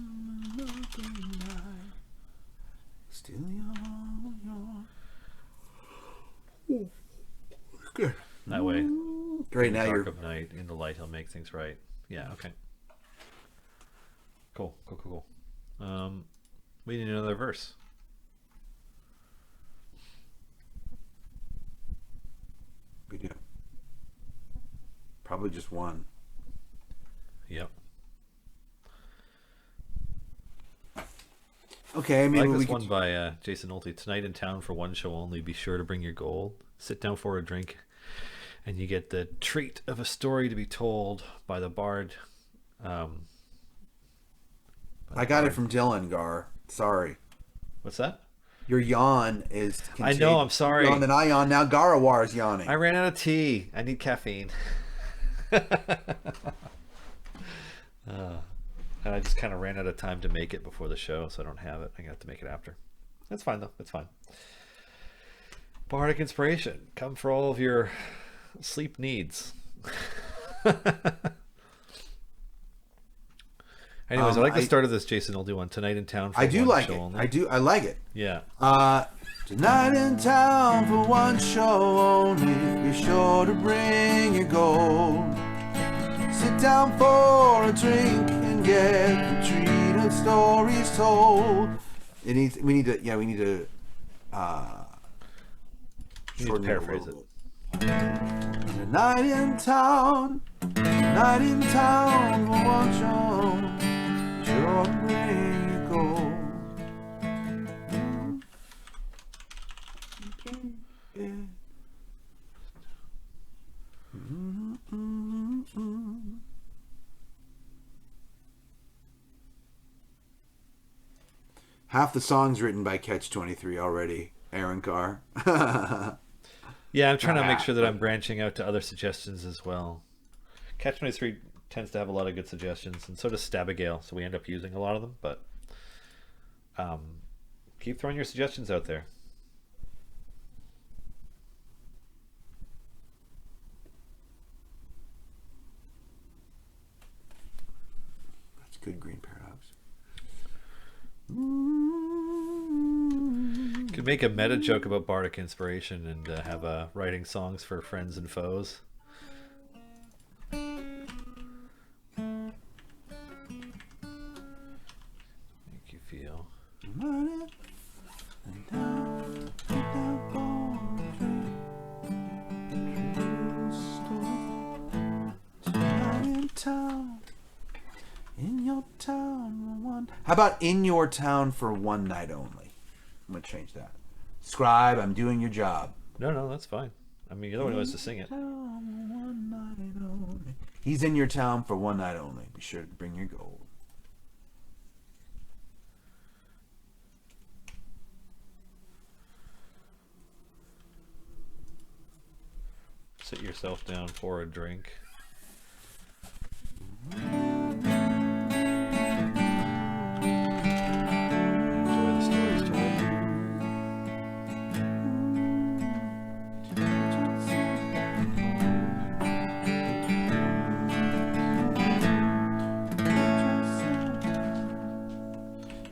B: the dark of night. Still your. Good.
C: That way,
B: Great.
C: in the
B: Now
C: dark
B: you're.
C: of night, in the light, he'll make things right. Yeah. Okay. Cool. Cool. Cool. Cool. We need another verse.
B: We do. Probably just one.
C: Yep.
B: Okay. I
C: I
B: mean,
C: like
B: we
C: this
B: could.
C: one by Jason Nolte. Tonight in town for one show only. Be sure to bring your gold. Sit down for a drink, and you get the treat of a story to be told by the bard.
B: I got it from Dylan, Gar. Sorry.
C: What's that?
B: Your yawn is.
C: I know. I'm sorry.
B: Yawn, then I yawn. Now Garawar is yawning.
C: I ran out of tea. I need caffeine. And I just kind of ran out of time to make it before the show, so I don't have it. I'm gonna have to make it after. That's fine though. That's fine. Bardic inspiration, come for all of your sleep needs. Anyways, I like the start of this Jason Nolte one. Tonight in town for
B: I do
C: one
B: like
C: show
B: it.
C: only.
B: I like it.
C: Yeah.
B: Tonight in town for one show only. Be sure to bring your gold. Sit down for a drink and get the treat of stories told. We need to
C: We need to
B: shorten
C: paraphrase it.
B: Night in town for one show. Sure to bring your gold. Half the songs written by Catch 23 already, Aaron Carr.
C: Yeah, I'm trying to make sure that I'm branching out to other suggestions as well. Catch 23 tends to have a lot of good suggestions, and so does Stabagale, so we end up using a lot of them, but keep throwing your suggestions out there.
B: That's good green paradox.
C: Could could make a meta joke about Bardic inspiration and have writing songs for friends and foes. Make you feel.
B: In your town, How about in your town for one night only? I'm gonna change that. Scribe, I'm doing your job.
C: No, that's fine. I mean, you're the one who has to sing it.
B: He's in your town for one night only. Be sure to bring your gold.
C: Sit yourself down for a drink. Enjoy the stories told.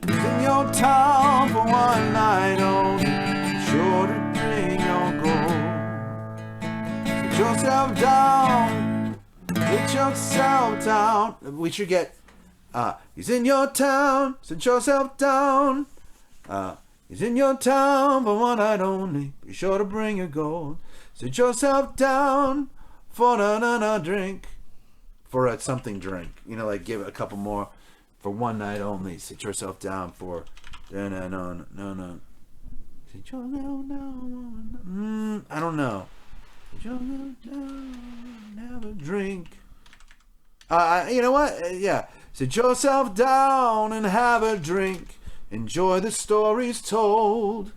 B: He's in your town for one night only. Be sure to bring your gold. Sit yourself down. Sit yourself down. We should get. He's in your town. Sit yourself down. He's in your town for one night only. Be sure to bring your gold. Sit yourself down for a drink. For a something drink. You know, like give it a couple more. For one night only. Sit yourself down for. No. Sit yourself down. I don't know. Sit yourself down. Have a drink. You know what? Yeah. Sit yourself down and have a drink. Enjoy the stories told.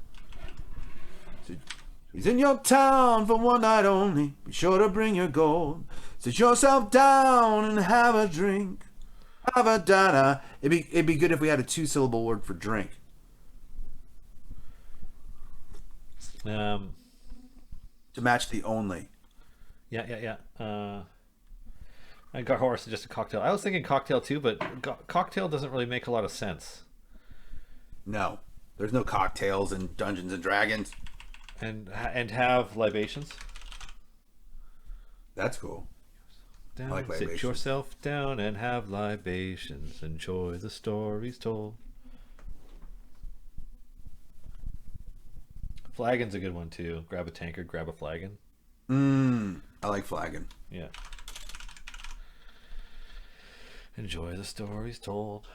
B: He's in your town for one night only. Be sure to bring your gold. Sit yourself down and have a drink. Have a dana. It'd be good if we had a 2-syllable word for drink. To match the only.
C: Yeah. I got horse and just a cocktail. I was thinking cocktail too, but cocktail doesn't really make a lot of sense.
B: No, there's no cocktails in Dungeons and Dragons.
C: And have libations.
B: That's cool.
C: Down,
B: I like
C: sit
B: libations.
C: yourself down and have libations. Enjoy the stories told. Flagon's a good one too. Grab a tankard, grab a flagon.
B: I like flagon.
C: Yeah. Enjoy the stories told.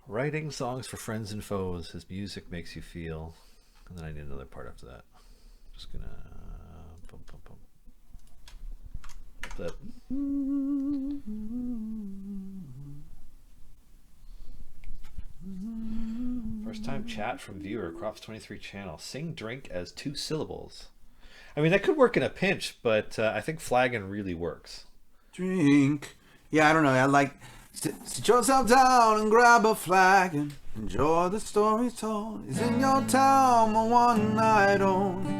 C: Writing songs for friends and foes. His music makes you feel. And then I need another part after that. Just gonna flip. First time chat from viewer, Crops23 channel. Sing drink as 2 syllables. I mean, that could work in a pinch, but I think flagon really works.
B: Drink. Yeah, I don't know. I like sit yourself down and grab a flagon. Enjoy the stories told. He's in your town for one night only.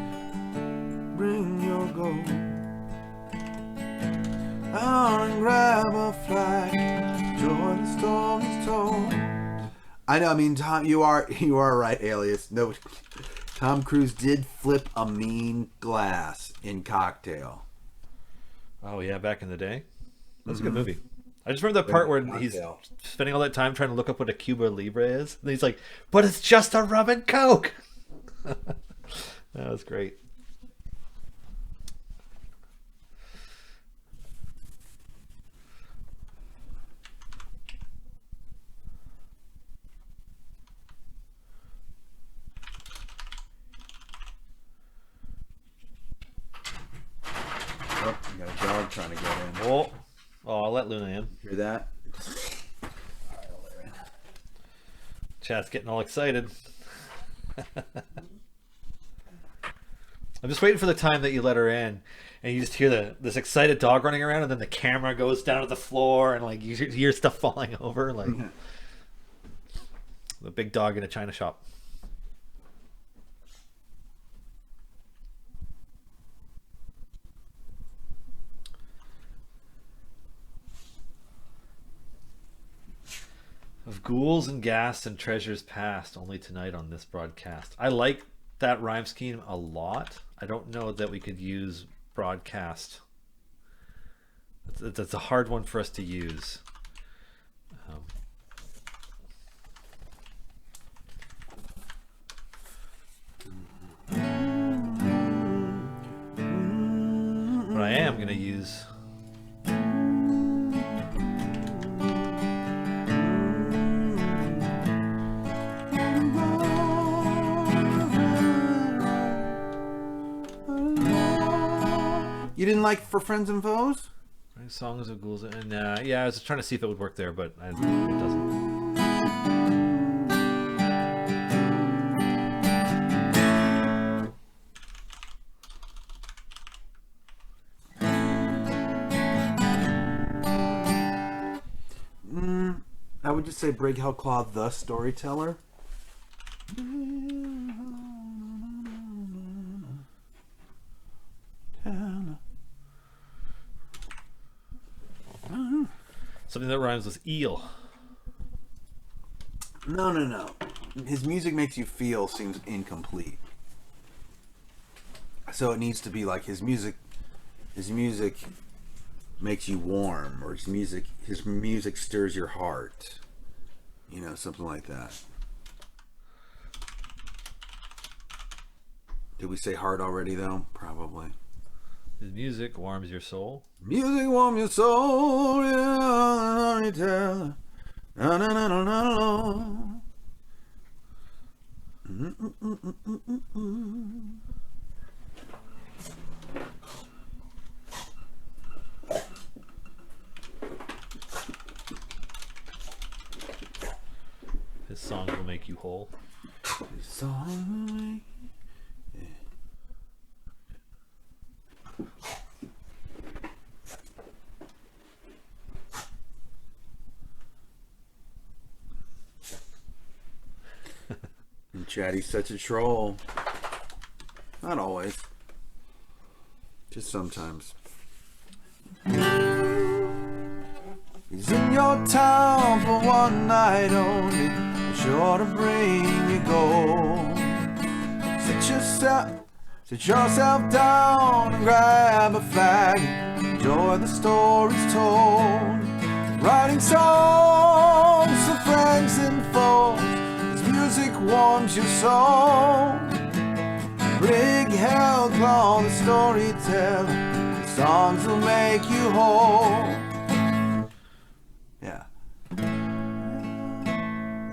B: Bring your gold. Down and grab a flagon. Enjoy the stories told. I know. I mean, Tom, you are right, Alias. No, Tom Cruise did flip a mean glass in Cocktail.
C: Oh yeah, back in the day. That's a good movie. I just remember that part where he's spending all that time trying to look up what a Cuba Libre is. And he's like, but it's just a rum and coke. That was great.
B: Oh, you got a dog trying to get in.
C: Oh, I'll let Luna in.
B: Hear that?
C: Chat's getting all excited. I'm just waiting for the time that you let her in and you just hear this excited dog running around and then the camera goes down to the floor and like you hear stuff falling over like the big dog in a china shop. Of ghouls and ghast and treasures past, only tonight on this broadcast. I like that rhyme scheme a lot. I don't know that we could use broadcast. That's a hard one for us to use. But I am going to use...
B: You didn't like For Friends and Foes?
C: Songs of Ghouls, and yeah, I was trying to see if it would work there, but it doesn't.
B: I would just say Brighouse Claw, the storyteller.
C: Something that rhymes with eel.
B: No. His music makes you feel seems incomplete. So it needs to be like his music makes you warm, or his music stirs your heart. You know, something like that. Did we say heart already though? Probably.
C: His music warms your soul.
B: Music warm your soul, yeah, tell. Na, na, na, na, na, na.
C: His songs will make you whole.
B: His song, and Chatty's such a troll. Not always. Just sometimes. He's in your town for one night only, sure to bring you gold. Sit yourself down and grab a flag. Enjoy the stories told. Writing songs for friends and foes. His music warms your soul. Brig Hell Claw, the storyteller. Songs will make you whole. Yeah.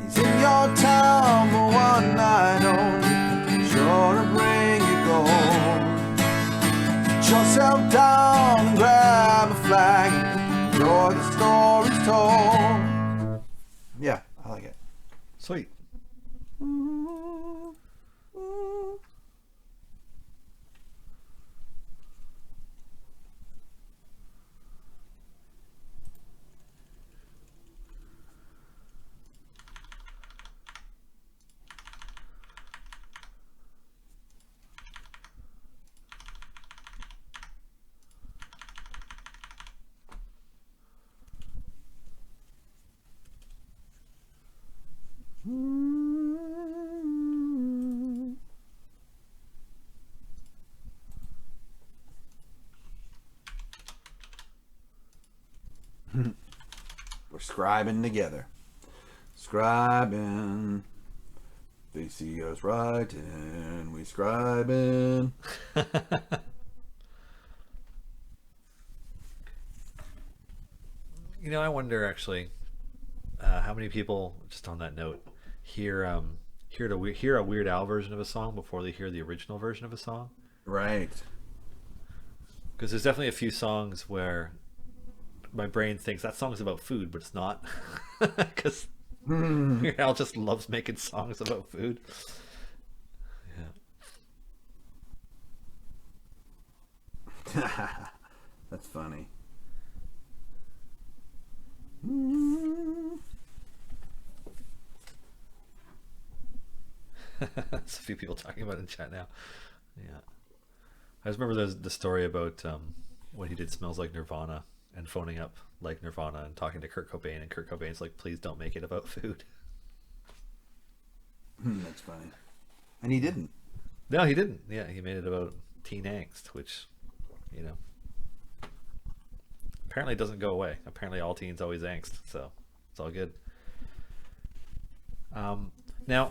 B: He's in your town for one night only, sure to bring you gold. Sit yourself down and grab a flag. Enjoy the stories told. Yeah, I like it.
C: Sweet.
B: We're scribing together. Scribing. They see us writing. We scribing.
C: You know, I wonder actually how many people, just on that note, hear a Weird Al version of a song before they hear the original version of a song.
B: Right.
C: Because there's definitely a few songs where my brain thinks that song's about food, but it's not. Because Weird Al just loves making songs about food.
B: Yeah. That's funny.
C: There's a few people talking about it in chat now. Yeah. I just remember the story about when he did Smells Like Nirvana and phoning up like Nirvana and talking to Kurt Cobain, and Kurt Cobain's like, please don't make it about food.
B: That's funny. And he didn't.
C: No, he didn't. Yeah, he made it about teen angst, which, you know, apparently doesn't go away. Apparently, all teens always angst, so it's all good. Now,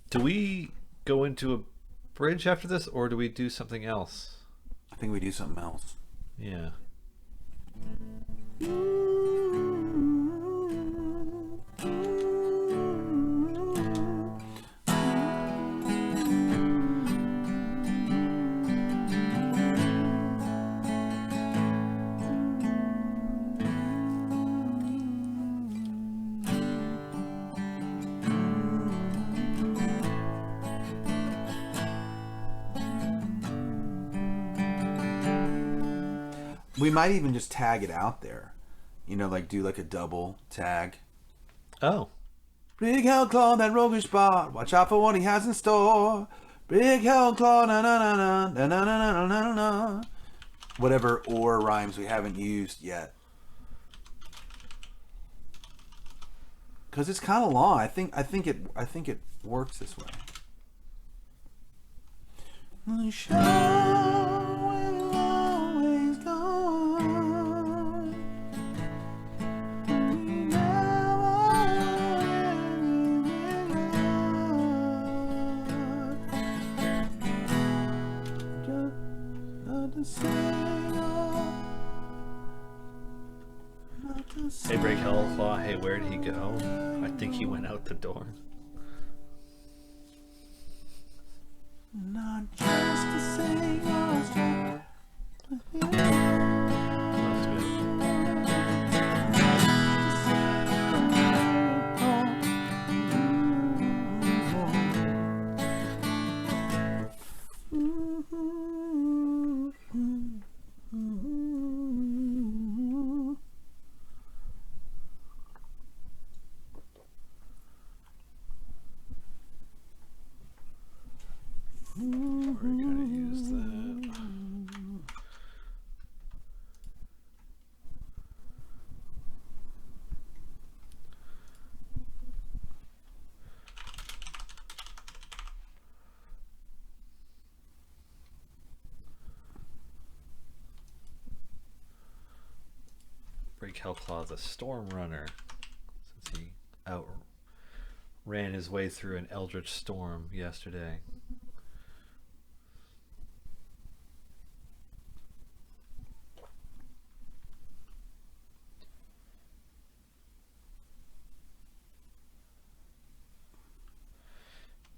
C: do we go into a bridge after this, or do we do something else?
B: I think we do something else.
C: Yeah.
B: We might even just tag it out there. You know, like do like a double tag.
C: Oh,
B: Big Hell Claw, that roguish bot. Watch out for what he has in store. Big Hell Claw, na na na na na na na na na na. Whatever or rhymes we haven't used yet. Because it's kind of long. I think it works this way. The show will always go on. We never not to sing not to
C: hey,
B: sing.
C: Break Hell Claw. Hey, where'd he go? I think he went out the door.
B: Not just to sing your song.
C: Sounds good. We're gonna use that. Break Hellclaw the Storm Runner, since he outran his way through an eldritch storm yesterday.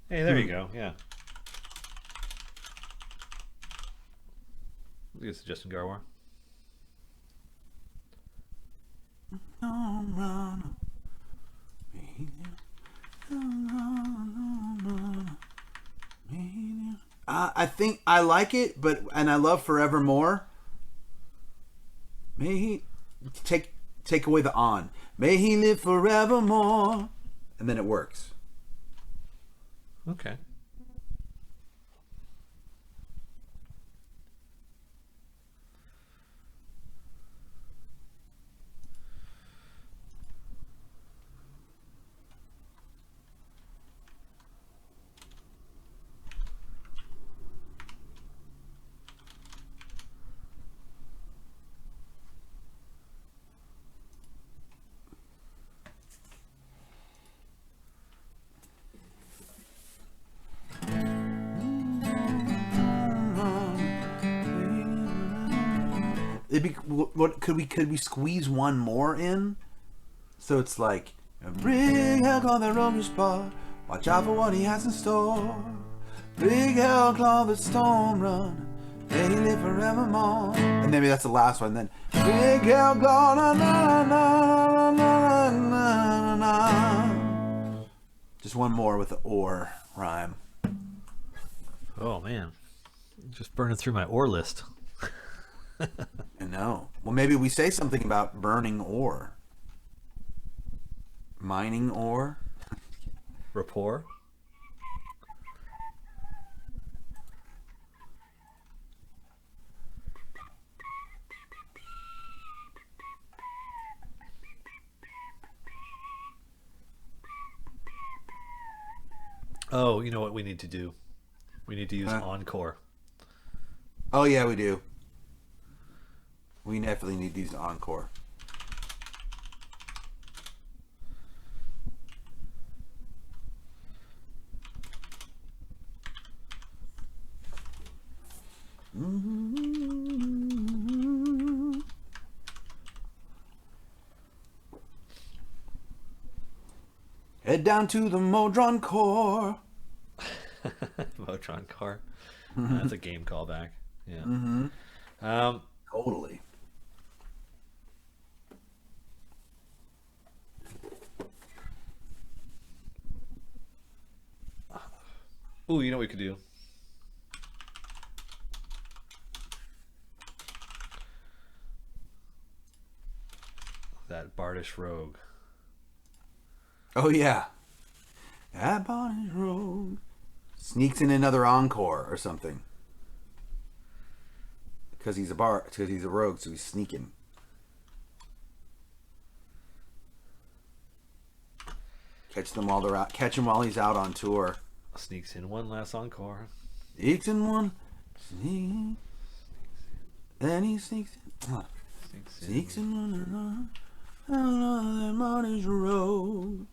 C: Hey, there you go. Yeah. Good suggestion, Garwar.
B: I think I like it, and I love Forevermore. May he take away the on. May he live forevermore, and then it works.
C: Okay.
B: What could we squeeze one more in? So it's like big hell claw the roguish bar. Watch out for what he has in store. Big hell claw the storm run. May he live forevermore. And maybe that's the last one. Then big hell claw na na na na na na na. Just one more with the or rhyme.
C: Oh man, just burning through my ore list.
B: I know. Well, maybe we say something about burning ore. Mining ore.
C: Rapport. Oh, you know what we need to do? We need to use encore.
B: Oh yeah, we do. We definitely need to use encore. Head down to the Modron core.
C: Motron car. That's a game callback. Yeah.
B: Totally.
C: Ooh, you know what we could do? That Bardish Rogue.
B: Oh yeah. That Bardic rogue sneaks in another encore or something. Because he's a rogue, so he's sneaking. Catch them while they're out. Catch him while he's out on tour.
C: Sneaks in one last encore.
B: Sneaks in one. Sneak. Then he sneaks in. Sneaks in one. Another Bardic rogue.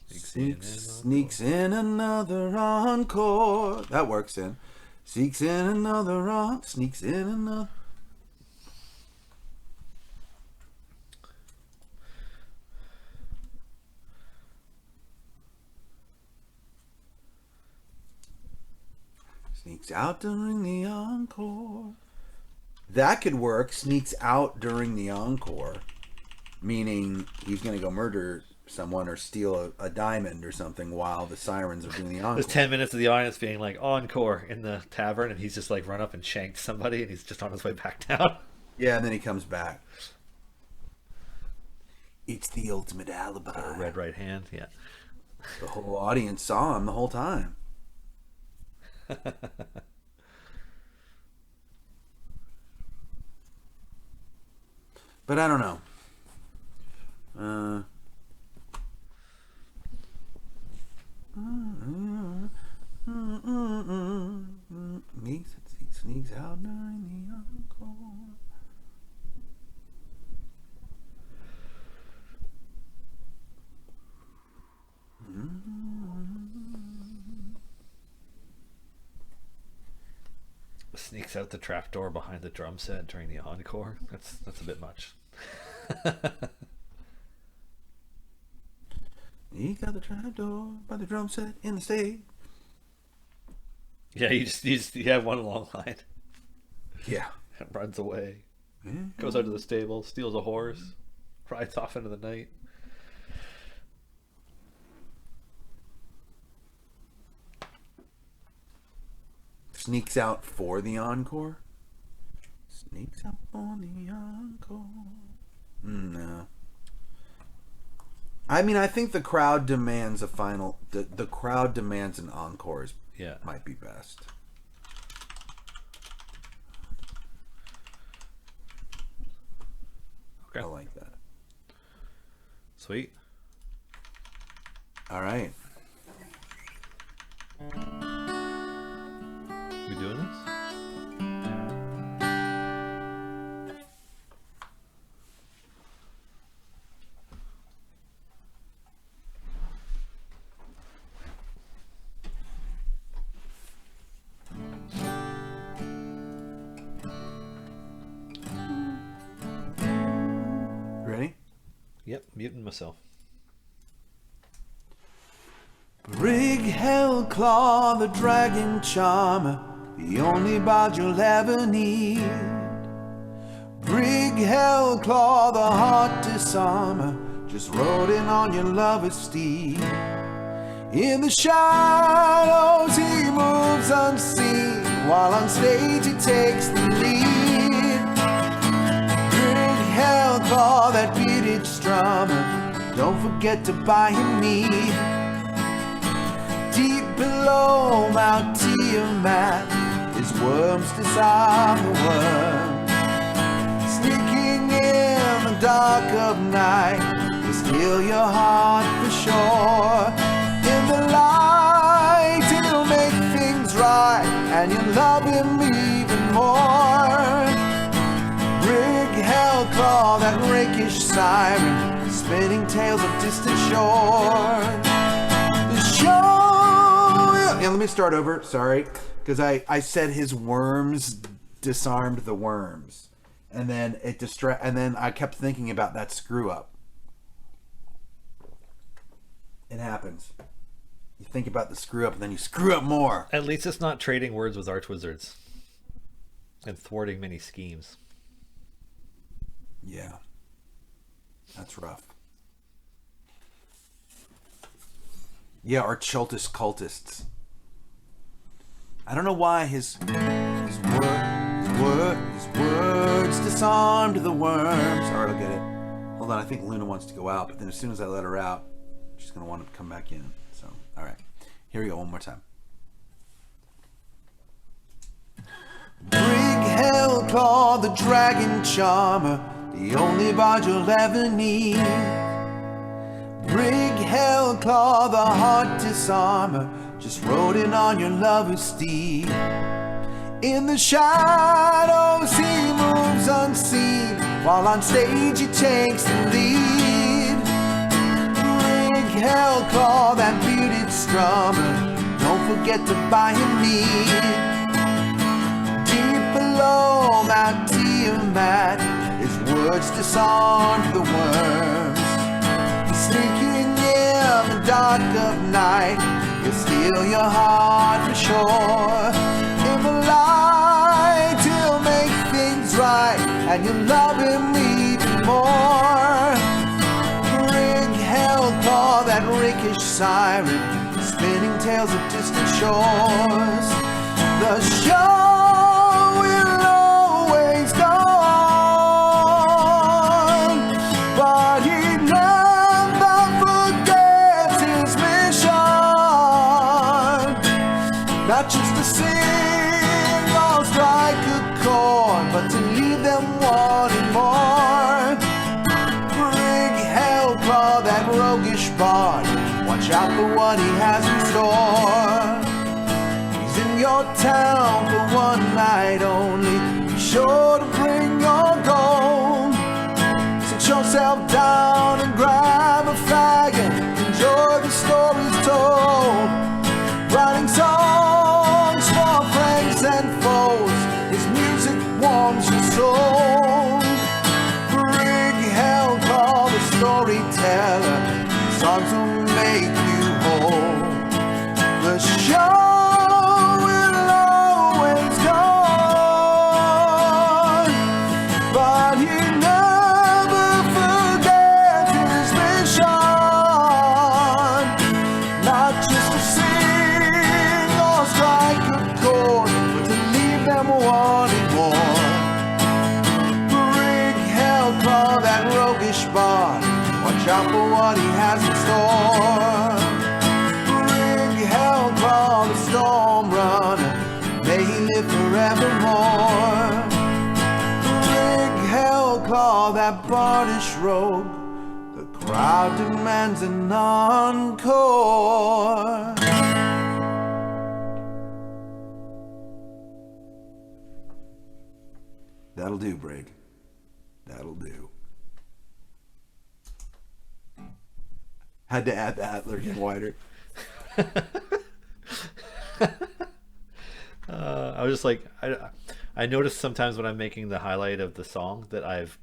B: Sneaks in another encore. That works in. Sneaks in another on. Sneaks in another. Sneaks out during the encore. That could work. Sneaks out during the encore. Meaning he's going to go murder someone or steal a diamond or something while the sirens are doing the encore.
C: There's 10 minutes of the audience being like encore in the tavern, and he's just like run up and shanked somebody, and he's just on his way back down.
B: Yeah, and then he comes back. It's the ultimate alibi.
C: Red right hand, yeah.
B: The whole audience saw him the whole time. But I don't know. Sneaks out during the encore.
C: Sneaks out the trapdoor behind the drum set during the encore. That's a bit much.
B: He got the trapdoor by the drum set in the stage.
C: Yeah, you have one long line.
B: Yeah.
C: And runs away. Goes out to the stable, steals a horse, rides off into the night.
B: Sneaks out for the encore. Sneaks out for the encore. No. I mean, I think the crowd demands a final. The crowd demands an encore.
C: Yeah,
B: might be best.
C: Okay.
B: I like that.
C: Sweet.
B: All right.
C: We doing this?
B: Ready?
C: Yep, muting myself.
B: Brig Hellclaw, the dragon charmer, the only bard you'll ever need. Brig Hellclaw, the heart disarmer, just rode in on your lover's steed. In the shadows he moves unseen, while on stage he takes the lead. Brig Hellclaw, that bearded strummer, don't forget to buy him mead. Deep below Mount Tiamat, his worms disarm the worms. Sneaking in the dark of night, will steal your heart for sure. In the light, he'll make things love him even more. Brig Hellclaw, that rakish siren, spinning tales of distant shore. The show... Yeah, let me start over, sorry. Because I said his worms disarmed the worms. And then and then I kept thinking about that screw up. It happens. You think about the screw up and then you screw up more.
C: At least it's not trading words with archwizards and thwarting many schemes.
B: Yeah. That's rough. Yeah, Archultus cultists. I don't know why his words disarmed the worms. Alright, I'll get it. Hold on, I think Luna wants to go out, but then as soon as I let her out, she's going to want to come back in. So, alright. Here we go, one more time. Brig Hellclaw, the dragon charmer, the only bard you'll ever need. Brig Hellclaw, the heart disarmer, just rode in on your lover's steed. In the shadows he moves unseen, while on stage he takes the lead. Brig Hellclaw, that bearded strummer, don't forget to buy him mead. Deep below Mount Tiamat, his words disarmed the worms. Sneaking in the dark of night, he'll steal your heart for sure. In the light, he'll make things right, and you'll love him even more. Brig Hellclaw, that rakish siren, spinning tales of distant shores. The show will always go on, but he never forgets his mission. Not just to sing or strike a chord, but to leave them wanting more. Brig Hellclaw, that roguish bard, watch out for what he has in store. He's in your town for one night only, be sure to bring your gold. Sit yourself down and grab a faggot, enjoy the stories told. Writing songs for friends and foes, his music warms your soul. Brig Hellclaw, the storyteller, songs will make you whole. The show will always go on, but he never forgets his mission. Not just to sing or strike a chord, but to leave them wanting more. Brig Hellclaw, that roguish bard, watch out for what he has in store. Brig Hellclaw, the storm runner, may he live forevermore. Brig Hellclaw, that bardish rogue, the crowd demands an encore. That'll do, Brig. That'll do. Had to add that, they're getting wider.
C: I was just like, I noticed sometimes when I'm making the highlight of the song that I've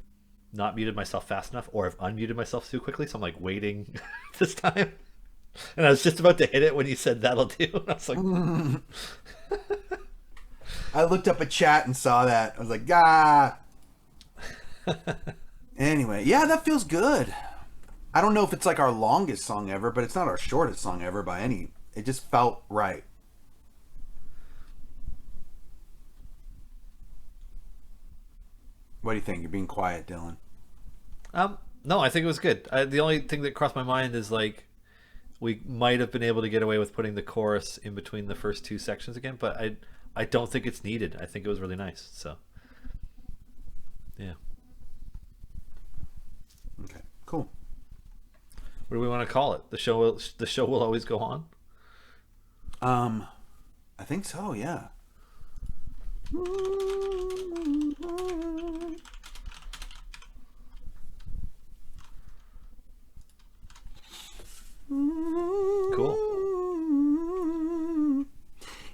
C: not muted myself fast enough, or I've unmuted myself too quickly, so I'm like waiting this time. And I was just about to hit it when you said that'll do. And I was like,
B: I looked up a chat and saw that. I was like, ah. Anyway, yeah, that feels good. I don't know if it's like our longest song ever, but it's not our shortest song ever by any. It just felt right. What do you think? You're being quiet, Dylan.
C: No, I think it was good. The only thing that crossed my mind is like we might have been able to get away with putting the chorus in between the first two sections again, but I don't think it's needed. I think it was really nice. So yeah.
B: Okay, cool.
C: What do we want to call it? The show will always go on.
B: I think so. Yeah.
C: Cool.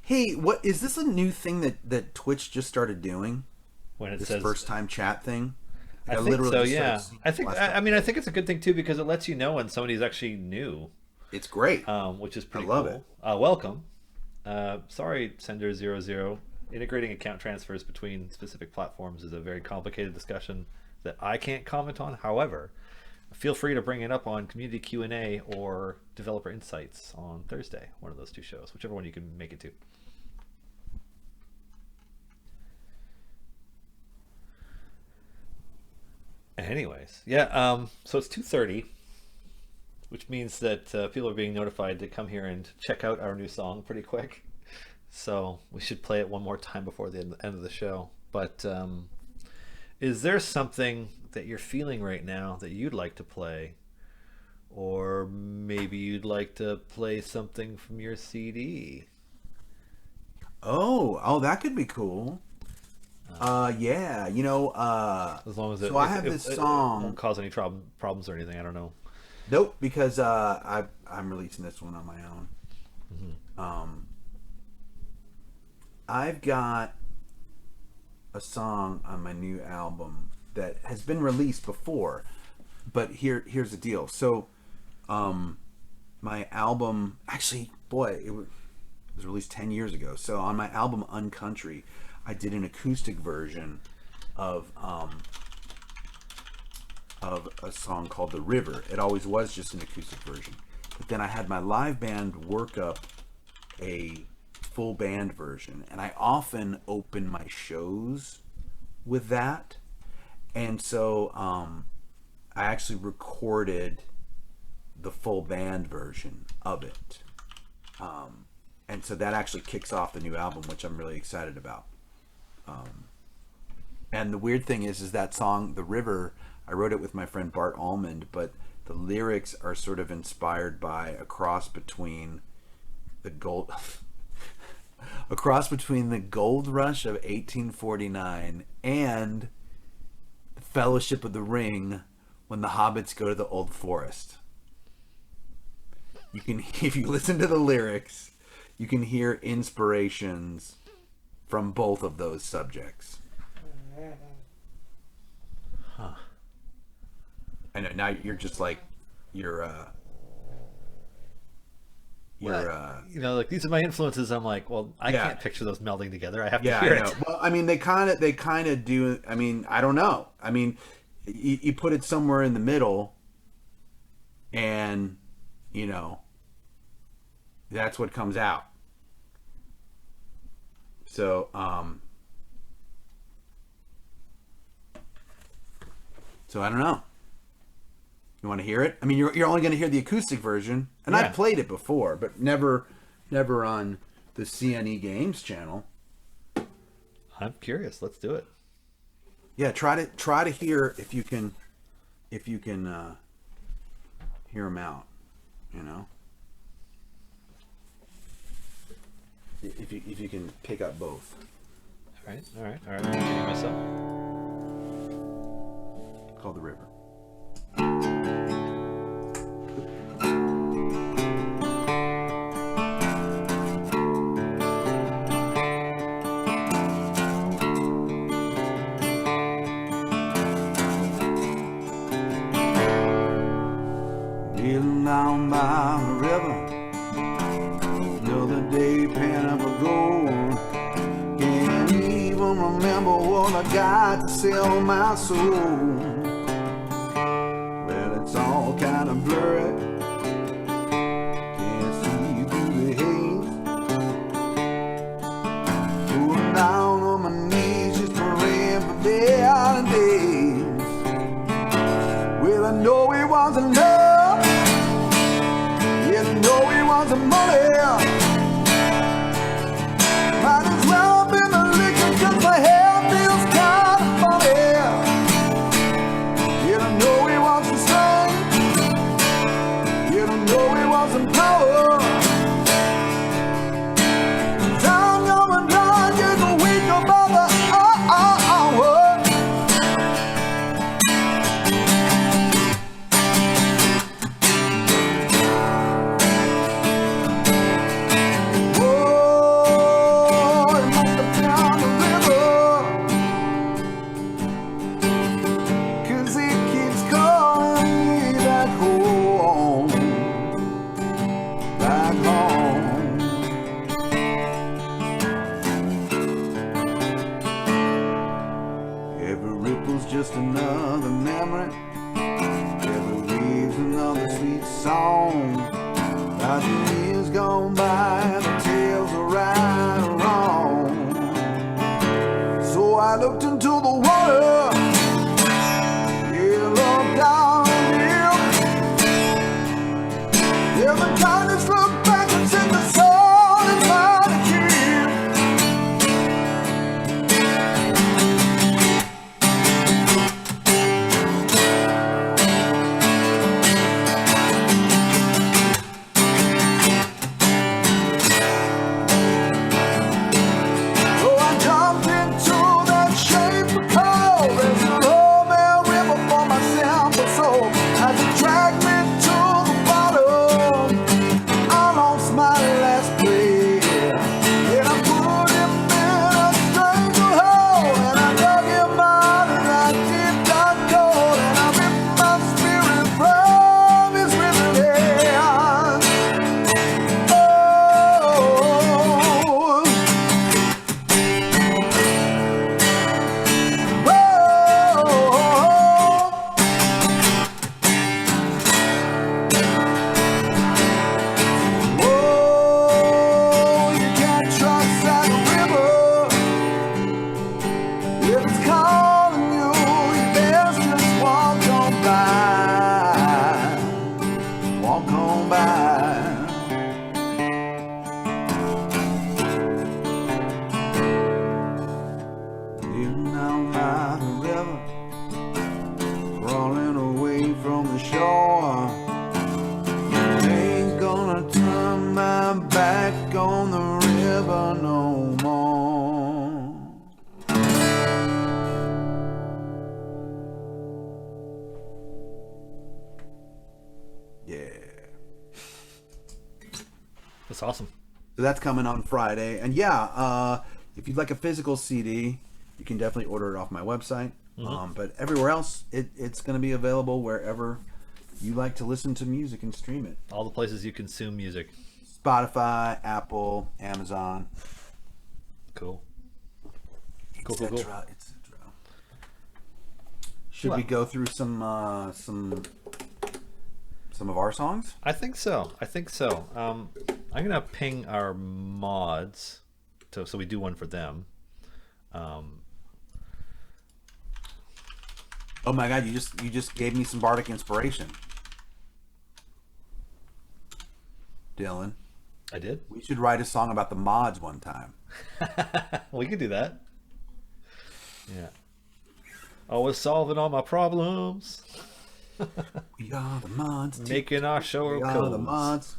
B: Hey, what is this a new thing that Twitch just started doing?
C: When it
B: This
C: says
B: first time chat thing?
C: I think
B: literally
C: so,
B: just started
C: yeah.
B: seeing
C: I
B: it
C: think
B: last
C: I
B: time.
C: mean I think it's a good thing too because it lets you know when somebody's actually new,
B: It's great.
C: which is pretty
B: love
C: cool. Welcome. Sorry, Sender00. Integrating account transfers between specific platforms is a very complicated discussion that I can't comment on. However, feel free to bring it up on Community Q&A or Developer Insights on Thursday, one of those two shows, whichever one you can make it to. Anyways, yeah, so it's 2:30, which means that people are being notified to come here and check out our new song pretty quick. So we should play it one more time before the end of the show. But is there something that you're feeling right now that you'd like to play? Or maybe you'd like to play something from your CD?
B: Oh, that could be cool. Yeah,
C: As long as it,
B: so I have this
C: it
B: song.
C: won't cause any problems or anything. I don't know.
B: Nope, because I'm releasing this one on my own. I've got a song on my new album that has been released before, but here's the deal. So, my album actually, boy, it was released 10 years ago. So on my album Uncountry, I did an acoustic version of a song called The River. It always was just an acoustic version. But then I had my live band work up a full band version, and I often open my shows with that. And so I actually recorded the full band version of it. And so that actually kicks off the new album, which I'm really excited about. And the weird thing is that song, The River, I wrote it with my friend Bart Almond, but the lyrics are sort of inspired by a cross between the gold rush of 1849 and the Fellowship of the Ring when the hobbits go to the old forest. You can, if you listen to the lyrics, you can hear inspirations from both of those subjects.
C: Huh.
B: I know, now you're just like,
C: Like these are my influences. I'm like, well, I
B: Yeah.
C: can't picture those melding together. I have
B: yeah,
C: to hear
B: I know.
C: it.
B: Well, I mean, they kind of do. I mean, I don't know. I mean, you put it somewhere in the middle, and that's what comes out. So, so I don't know. You want to hear it? I mean, you're only going to hear the acoustic version, and
C: Yeah.
B: I've played it before, but never on the CNE Games channel.
C: I'm curious. Let's do it.
B: Yeah, try to hear if you can hear them out. If you can pick up both.
C: All right. I'm muting myself.
B: Called The River. Kneeling down by the river, another day panning for gold. Can't even remember what I got to sell my soul. Well, it's all kind of blurry. Can't see through the haze. Going down on my knees just praying for better days. Well, I know it wasn't love. Yeah, I know it wasn't money. Might as well be the liquor 'cause my hair feels kind of funny. Yeah, I know it wasn't strength. Yeah, I know it wasn't power. 'Cause I'm going down, you can wake up by the Every ripple's just another memory. Every wave's another sweet song. As the years gone by, the tales are right or wrong. So I looked into the water, yeah, looked down here. Yeah, the kindness looked back and said the soul is mine to keep. So I jumped into that shape of cold. There's an old man river for my simple soul. As it dragged me to the bottom, I lost my last breath. And I put him in a strangle hole. And I dug him out of that deep dark cold. And I ripped my spirit from his withered hands. Oh. Whoa, you can't trust that river. If it's calling you, you best just walk on by. Walk on by. Living down by the river, crawling away from the shore. Ain't gonna turn my back on the river no more. Yeah.
C: That's awesome.
B: So that's coming on Friday. And if you'd like a physical CD, you can definitely order it off my website. But everywhere else, it's going to be available wherever you like to listen to music and stream it.
C: All the places you consume music.
B: Spotify, Apple, Amazon,
C: Cool.
B: etc. Should we go through some of our songs?
C: I think so. I'm gonna ping our mods, so we do one for them.
B: Oh my God! You just gave me some Bardic inspiration, Dylan.
C: I did.
B: We should write a song about the mods one time.
C: We could do that. Yeah. Always solving all my problems.
B: We are the mods.
C: Making our show
B: We are
C: codes.
B: the mods.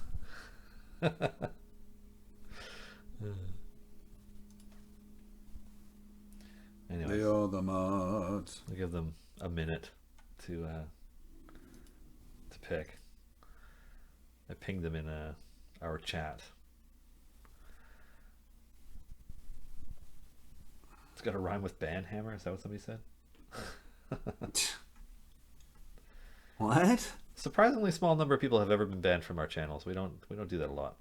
C: Anyways,
B: They are the mods.
C: we'll give them a minute to pick. I pinged them in our chat. It's got to rhyme with Banhammer. Is that what somebody said?
B: What?
C: Surprisingly small number of people have ever been banned from our channels. We don't do that a lot.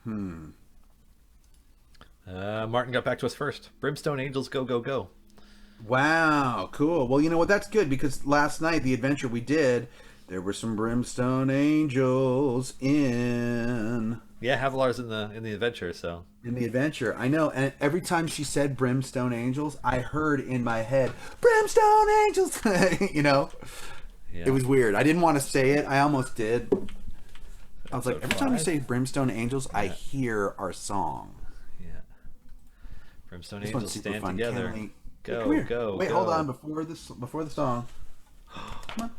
C: Martin got back to us first. Brimstone Angels, go go go.
B: Wow, cool. Well, you know what? That's good because last night, the adventure we did, there were some Brimstone Angels in
C: Yeah, Havilar's in the adventure, so
B: the adventure. I know, and every time she said Brimstone Angels, I heard in my head, Brimstone Angels! You know?
C: yeah.
B: It was weird. I didn't want to say it. I almost did. I was like, every time we
C: 5.
B: say Brimstone Angels, I hear our song.
C: Yeah. Brimstone
B: This one's
C: Angels
B: super
C: stand
B: fun.
C: together.
B: Kenley-
C: Go,
B: Come here.
C: go,
B: Wait,
C: go.
B: hold on before the song. Come on.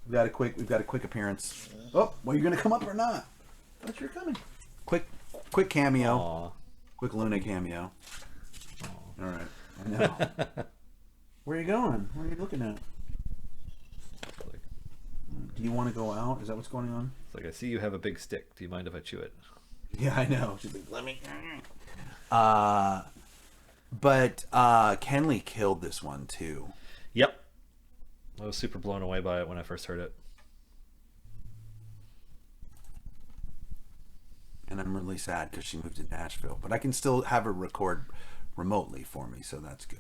B: We've got a quick appearance. Oh, well, you're gonna come up or not? I thought you were coming. Quick cameo.
C: Aw.
B: Quick Luna cameo. All right. I know. Where are you going? What are you looking at? Do you want to go out? Is that what's going on?
C: It's like, I see you have a big stick. Do you mind if I chew it?
B: Yeah, I know. She's like, let me. But Kenley killed this one too.
C: Yep. I was super blown away by it when I first heard it.
B: And I'm really sad because she moved to Nashville. But I can still have her record remotely for me, so that's good.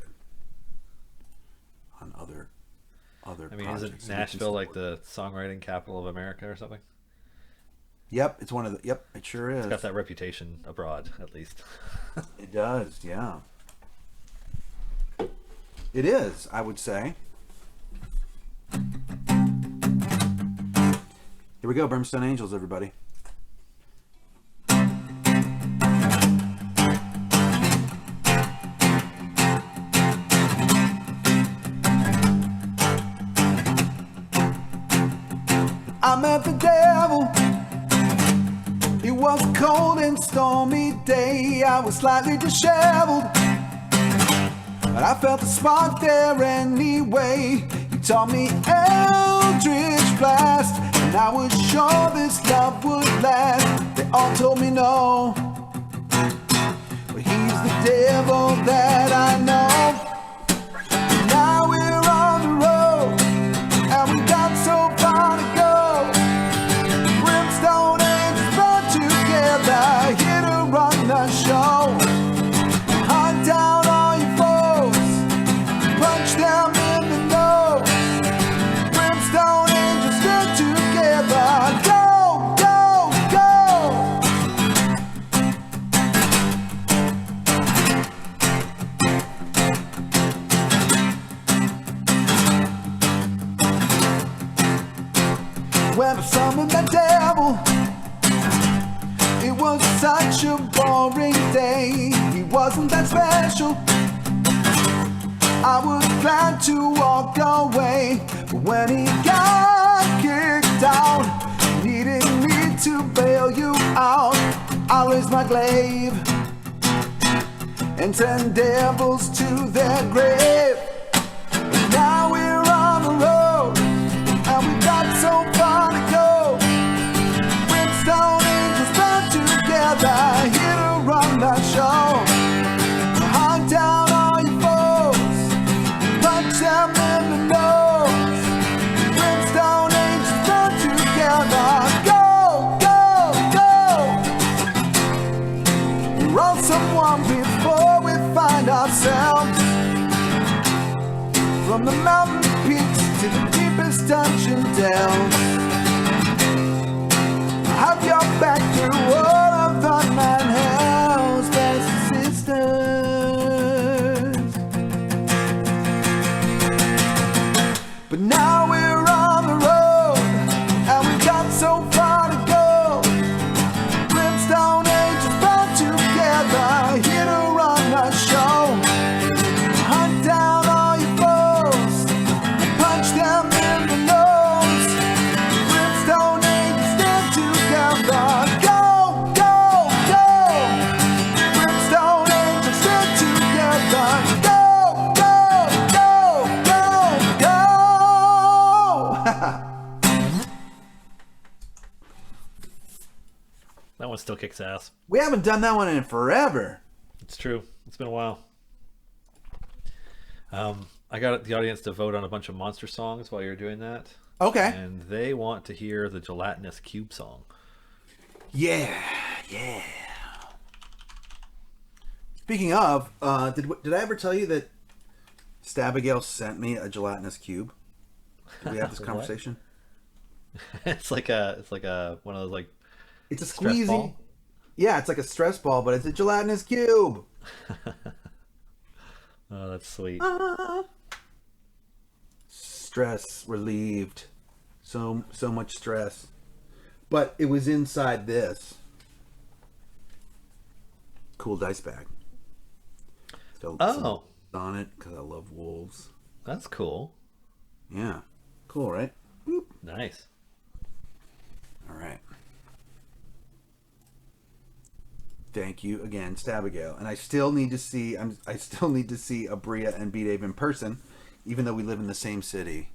B: other
C: I mean,
B: projects.
C: isn't
B: that we can
C: Nashville like
B: support.
C: the songwriting capital of America or something?
B: Yep, it's one of the. Yep, it sure is.
C: It's got that reputation abroad, at least.
B: It does, yeah. It is, I would say. Here we go, Brimstone Angels, everybody. I met the devil. It was a cold and stormy day. I was slightly disheveled, but I felt the spark there anyway. You taught me Eldritch Blast, and I was sure this love would last. They all told me no, but he's the devil that I know. Now we're on the road, and we got so far to go. Brimstone angels brought together, here to run the show. Hunt down all your foes, punch them in the nose. Brimstone angels stick together. Go, go, go. When I summoned the devil, it was such a boring day. He wasn't that special. I was glad to walk away, but when he got kicked out, needed me to bail you out, I raised my glaive and sent devils to their grave. And now we're on the road, and we got so far to go. Brimstone angels band together, here to run the show. Hunt down all your foes, punch them in the nose. Brimstone angels band together. Go, go, go. We're all someone before we find ourselves. From the mountain peaks to the deepest dungeon dells, have your back through all of the man hell's best sisters. But now we're on the road, and we got so far to go. Brimstone angels brought together, here to run the show. Hunt down all your foes, punch them in the nose. Brimstone angels stand together. Go, go, go. Brimstone angels stand together. Go, go, go, go, go.
C: That one still kicks ass.
B: We haven't done that one in forever.
C: It's true. It's been a while. I got the audience to vote on a bunch of monster songs while you're doing that.
B: Okay.
C: And they want to hear the Gelatinous Cube song.
B: Yeah, yeah. Speaking of, did I ever tell you that Stabigail sent me a gelatinous cube? Did we have this
C: What?
B: conversation?
C: It's like a one of those like
B: It's a
C: stress
B: squeezy.
C: ball?
B: Yeah, it's like a stress ball, but it's a gelatinous cube.
C: Oh, that's sweet.
B: Stress relieved. So much stress. But it was inside this cool dice bag. It's got some
C: Oh,
B: on it because I love wolves.
C: that's cool.
B: Yeah. Cool, right? Boop.
C: Nice.
B: All right. Thank you again, Stabigail. And I still need to see Abria and B-Dave in person, even though we live in the same city.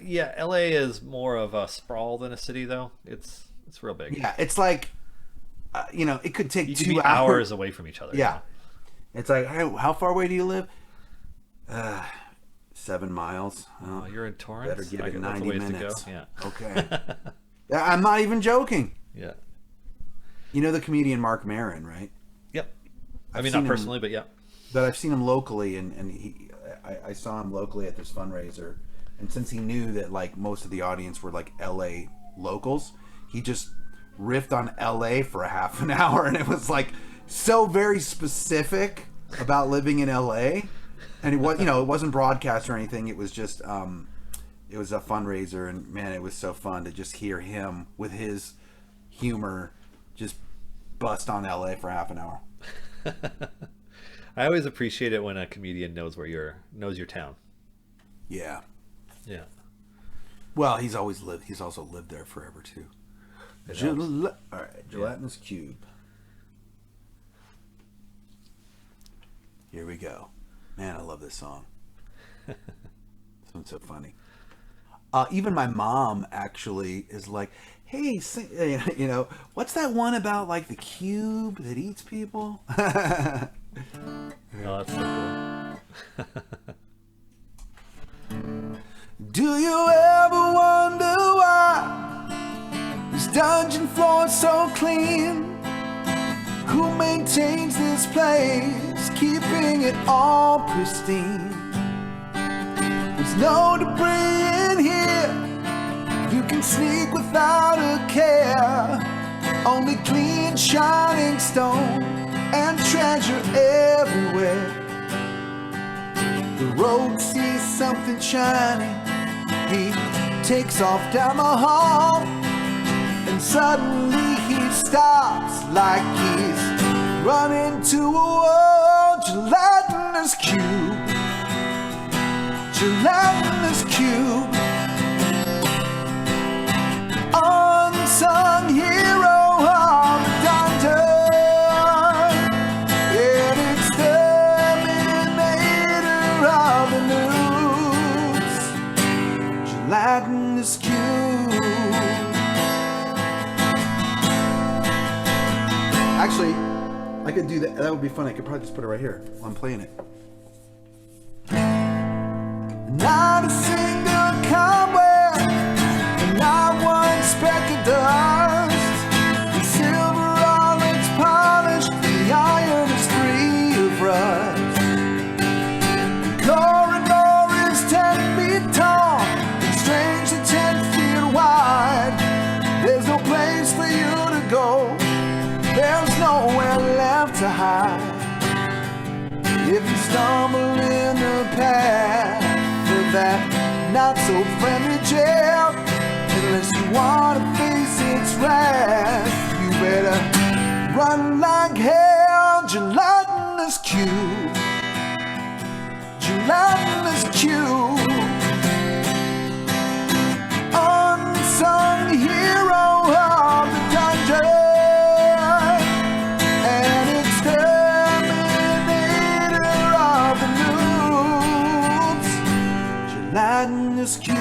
C: Yeah, LA is more of a sprawl than a city, though. It's real big.
B: Yeah, it's like, it could take
C: You
B: 2
C: could be hours away from each other.
B: Yeah. It's like, hey, how far away do you live? 7 miles.
C: Oh, you're in Torrance?
B: Better give it
C: That's a
B: 90
C: ways
B: minutes.
C: to go. Yeah.
B: Okay. Yeah, I'm not even joking.
C: Yeah.
B: You know the comedian Mark Maron, right?
C: Yep. I
B: I've
C: mean,
B: seen
C: not
B: him-
C: personally, but yeah.
B: But I've seen him locally, and I saw him locally at this fundraiser And since he knew that like most of the audience were like LA locals, he just riffed on LA for a half an hour, and it was like so very specific about living in LA. And it was, you know, it wasn't broadcast or anything. It was just it was a fundraiser, and man, it was so fun to just hear him with his humor just bust on LA for half an hour.
C: I always appreciate it when a comedian knows your town.
B: Yeah.
C: Yeah.
B: Well, he's also lived there forever too. All right, Gelatinous Cube. Here we go. Man, I love this song. This one's so funny. Even my mom actually is like, "Hey, sing, you know, what's that one about like the cube that eats people?"
C: Oh, that's so cool.
B: Do you ever wonder why this dungeon floor is so clean? Who maintains this place, keeping it all pristine? There's no debris in here. You can sneak without a care. Only clean, shining stone and treasure everywhere. The rogue sees something shining. He takes off down the hall, and suddenly he stops like he's running to a wall. Gelatinous cube, gelatinous cube, unsung hero of the dungeon, and exterminator of the news. Gelatinous cube. Actually, I could do that. That would be fun. I could probably just put it right here while I'm playing it. Not a single cobweb, and not one speck of dust. The silver all looks polished, the iron is free of rust. The corridor is 10 feet tall, and strangely 10 feet wide. There's no place for you to go. There's nowhere left to hide. If you stumble in the path of that not so friendly jail, unless you want to face its wrath, you better run like hell. Gelatinous cube, gelatinous cube, unsung hero of the dungeon. Gelatinous cube.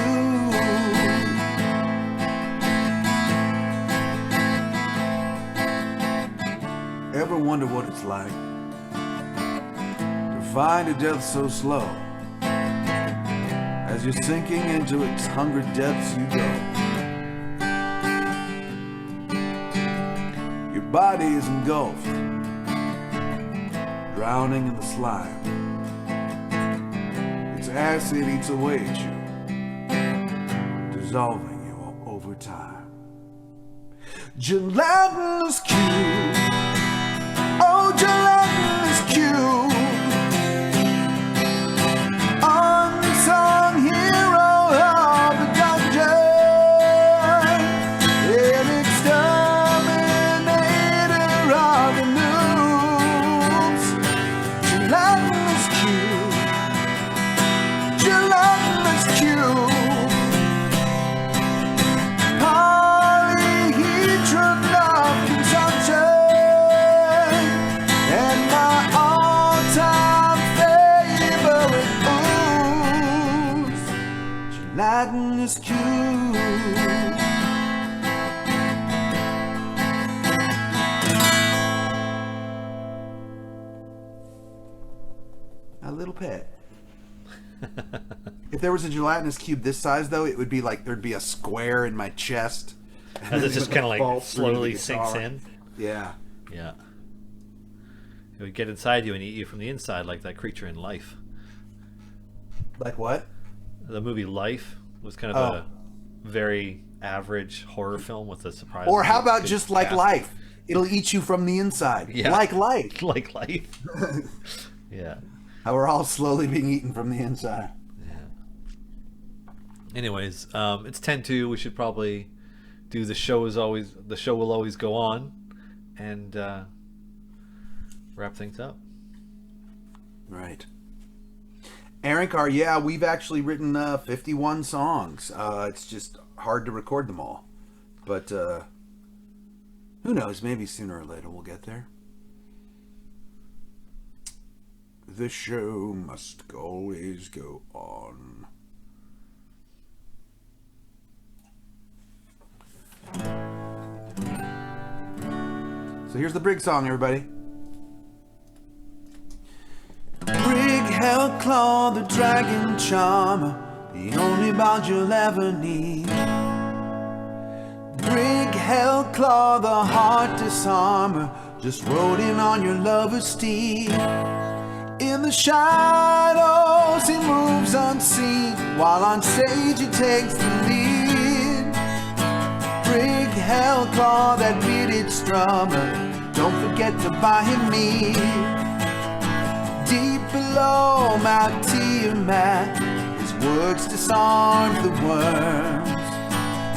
B: Ever wonder what it's like to find a death so slow? As you're sinking into its hungry depths you go. Your body is engulfed, drowning in the slime. Acid eats away at you, dissolving you over time. Gelatinous cube, oh gelatinous cube, unsung hero of the dungeon, an exterminator of the news. Gelatinous cube, gelatinous cube, polyhedron of consumption, and my all-time favorite booze. Gelatinous cube. A little pet. If there was a gelatinous cube this size, though, it would be like there'd be a square in my chest.
C: As it just kind of like slowly sinks in.
B: Yeah.
C: Yeah. It would get inside you and eat you from the inside like that creature in Life.
B: Like what?
C: The movie Life was kind of a very average horror film with a surprise.
B: Or how about
C: good
B: just like
C: cast.
B: life? It'll eat you from the inside.
C: Yeah.
B: Like life.
C: Like Life. Yeah.
B: How we're all slowly being eaten from the inside.
C: Anyways, it's 10-2. We should probably do the show will always go on, and wrap things up.
B: Right. Aaron Carr, yeah, we've actually written 51 songs. It's just hard to record them all. But who knows? Maybe sooner or later we'll get there. The show must always go on. So here's the Brig song, everybody. Brig Hellclaw, the dragon charmer, the only bond you'll ever need. Brig Hellclaw, the heart disarmer, just rode in on your lover's steed. In the shadows he moves unseen, while on stage he takes the lead. Brig Hellclaw, that bearded strummer, don't forget to buy him mead. Deep below Mount Tiamat, his words disarmed the worms.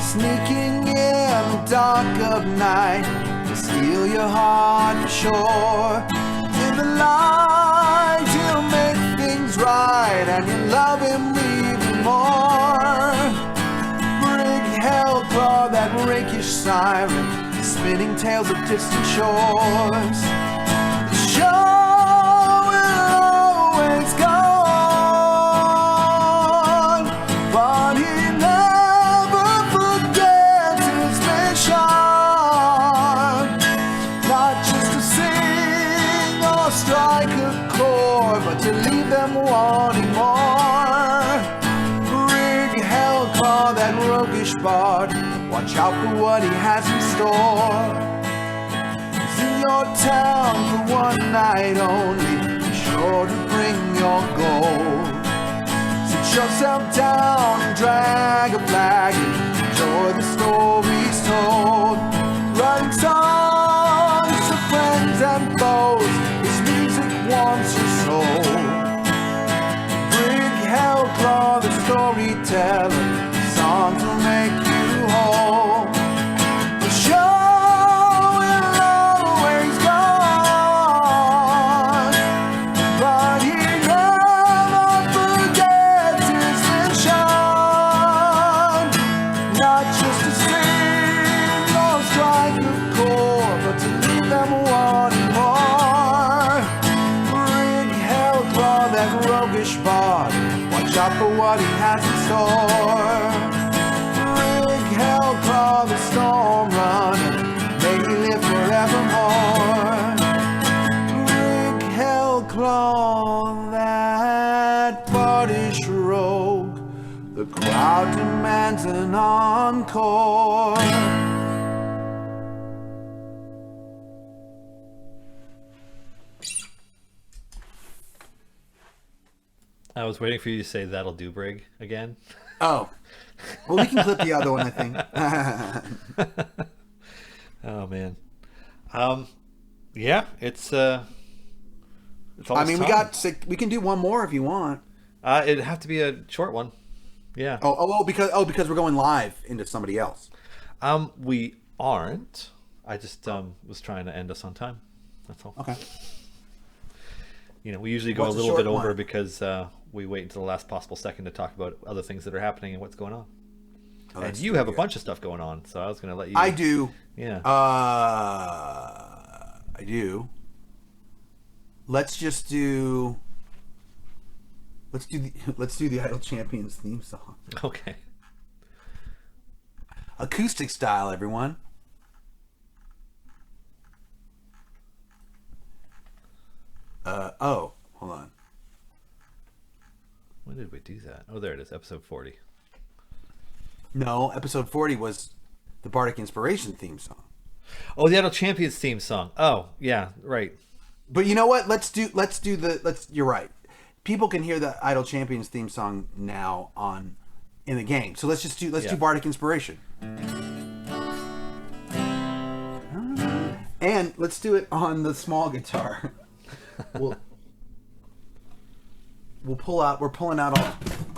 B: Sneaking in the dark of night to steal your heart for sure. In the light he'll make things right, and you'll love him even more. Brig Hellclaw, that rakish siren, spinning tales of distant shores. The show always go on, but he never forgets his mission. Not just to sing or strike a chord, but to leave them wanting more. Brig Hellclaw, that roguish bard, watch out for what he has in store. He's in your town for one night only, sure to bring your gold. Sit yourself down and drag a flag and enjoy the stories told. Writing songs for friends and foes, his music warms your soul. Brig Hellclaw, the storyteller, songs will make you whole. The show will always go on, but he never forgets his mission. Not just to sing or strike a chord, but to leave them wanting more. Brig Hellclaw, that roguish bard, watch out for what he has in store. Brig Hellclaw, the storm runner, may he live forevermore. Brig Hellclaw, that bardish rogue, the crowd demands an encore.
C: I was waiting for you to say "That'll do, Brig" again.
B: Oh. Well, we can clip the other one, I think.
C: Oh man. Yeah, it's
B: I
C: almost
B: mean,
C: time.
B: we can do one more if you want.
C: It'd have to be a short one. Yeah.
B: Because we're going live into somebody else.
C: We aren't. I just was trying to end us on time. That's all.
B: Okay.
C: You know, we usually go
B: What's
C: a
B: a
C: little bit
B: short
C: over
B: one?
C: because we wait until the last possible second to talk about other things that are happening and what's going on.
B: Oh,
C: And
B: that's
C: you have a
B: good.
C: bunch of stuff going on, so I was going to let you.
B: I do.
C: Yeah.
B: I do. Let's do the Idol Champions theme song.
C: Okay.
B: Acoustic style, everyone. Hold on.
C: When did we do that? Oh, there it is, episode 40.
B: No, episode 40 was the Bardic Inspiration theme song.
C: Oh, the Idol Champions theme song. Oh, yeah, right.
B: But you know what? You're right. people can hear the Idle Champions theme song now in the game. So let's do Bardic Inspiration. And let's do it on the small guitar. We're pulling out all.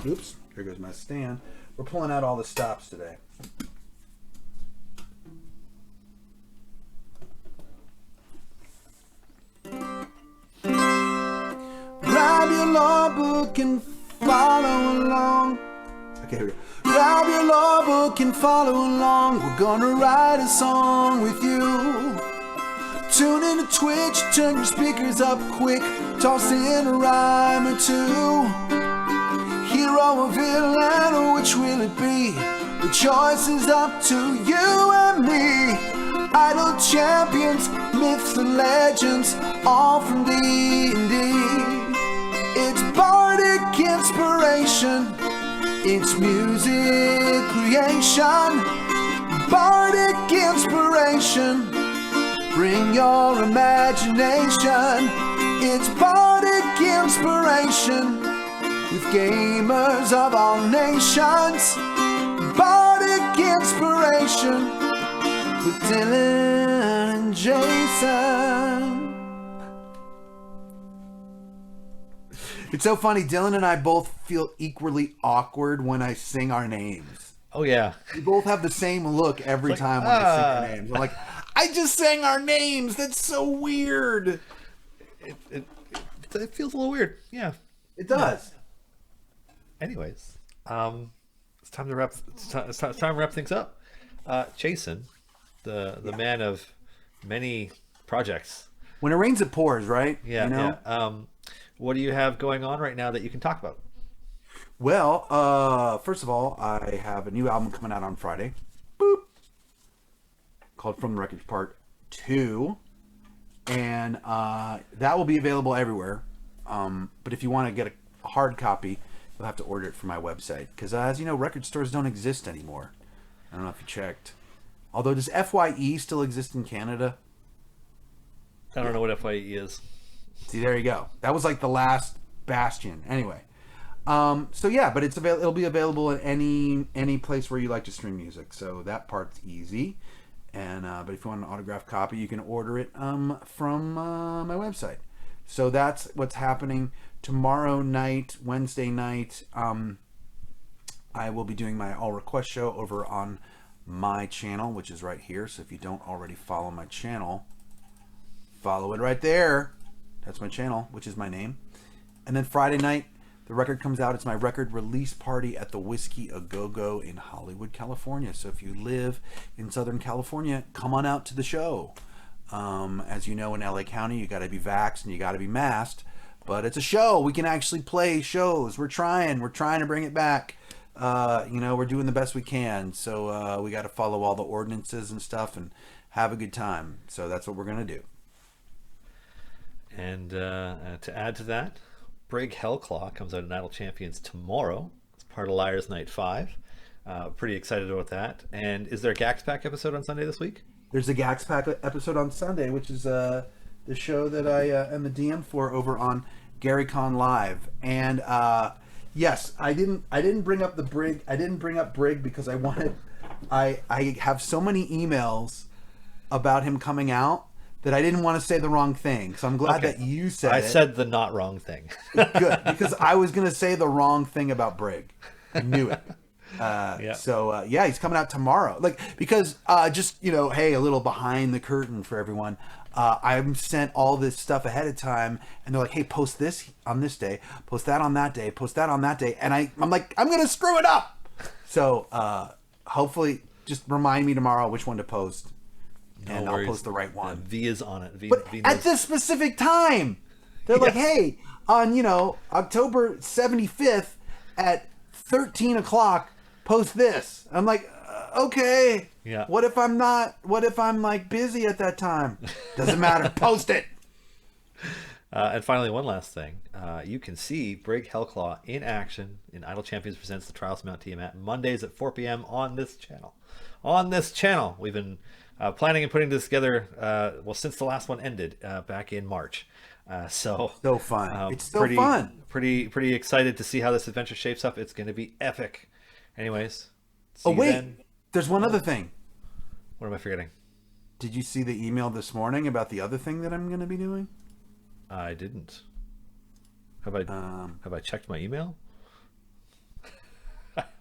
B: Oops, here goes my stand. We're pulling out all the stops today. Grab your law book and follow along. Okay, here we go. Grab your law book and follow along. We're gonna write a song with you. Tune in to Twitch, turn your speakers up quick. Toss in a rhyme or two. Hero or villain, or which will it be? The choice is up to you and me. Idle champions, myths and legends, all from D&D. It's Bardic inspiration, it's music creation. Bardic inspiration, bring your imagination. It's Bardic inspiration, with gamers of all nations. Bardic inspiration, with Dylan and Jason. It's so funny, Dylan and I both feel equally awkward when I sing our names.
C: Oh, yeah.
B: We both have the same look every time when I sing our names. I'm like, I just sang our names. That's so weird.
C: It feels a little weird. Yeah.
B: It does.
C: Anyways, it's time to wrap. It's time to wrap things up. Jason, the man of many projects.
B: When it rains, it pours, right?
C: Yeah.
B: You know?
C: Yeah. What do you have going on right now that you can talk about?
B: Well, first of all, I have a new album coming out on Friday. Boop. Called From the Wreckage Part 2. And that will be available everywhere. But if you want to get a hard copy, you'll have to order it from my website. Because as you know, record stores don't exist anymore. I don't know if you checked. Although, does FYE still exist in Canada?
C: I don't know what FYE is.
B: See, there you go. That was like the last bastion. Anyway. So yeah, but it'll be available at any place where you like to stream music. So that part's easy. And but if you want an autographed copy, you can order it from my website. So that's what's happening tomorrow night, Wednesday night. I will be doing my all request show over on my channel, which is right here. So if you don't already follow my channel, follow it right there. That's my channel, which is my name. And then Friday night, the record comes out. It's my record release party at the Whiskey A Go-Go in Hollywood, California. So if you live in Southern California, come on out to the show. As you know, in LA County, you got to be vaxxed and you got to be masked. But it's a show. We can actually play shows. We're trying to bring it back. We're doing the best we can. So we got to follow all the ordinances and stuff and have a good time. So that's what we're going to do. And to add to that, Brig Hellclaw comes out in Idle Champions tomorrow. It's part of Liars Night 5. Pretty excited about that. And is there a Gax Pack episode on Sunday this week? There's a Gax Pack episode on Sunday, which is the show that I am the DM for over on GaryCon Live. And yes, I didn't bring up the Brig. I didn't bring up Brig because I have so many emails about him coming out that I didn't want to say the wrong thing. So I'm glad that you said it.
C: I said the not wrong thing.
B: Good, because I was going to say the wrong thing about Brig. I knew it.
C: Yeah.
B: So, he's coming out tomorrow. Because hey, a little behind the curtain for everyone. I'm sent all this stuff ahead of time, and they're like, hey, post this on this day, post that on that day, post that on that day. And I'm like, I'm going to screw it up. So hopefully just remind me tomorrow which one to post. And I'll post the right one.
C: V is on it.
B: But at this specific time, they're like, hey, on October 75th at 13 o'clock, post this. I'm like, okay.
C: Yeah.
B: What if I'm not? What if I'm like busy at that time? Doesn't matter. Post it.
C: And finally, one last thing. You can see Brig Hellclaw in action in Idle Champions Presents the Trials of Mount Tiamat Mondays at 4 p.m. on this channel. On this channel, we've been planning and putting this together, since the last one ended back in March. So
B: fun. It's so
C: pretty,
B: fun.
C: Pretty excited to see how this adventure shapes up. It's going to be epic. Anyways, see
B: Oh,
C: you
B: wait.
C: then.
B: There's one other thing.
C: What am I forgetting?
B: Did you see the email this morning about the other thing that I'm going to be doing?
C: I didn't. Have I checked my email?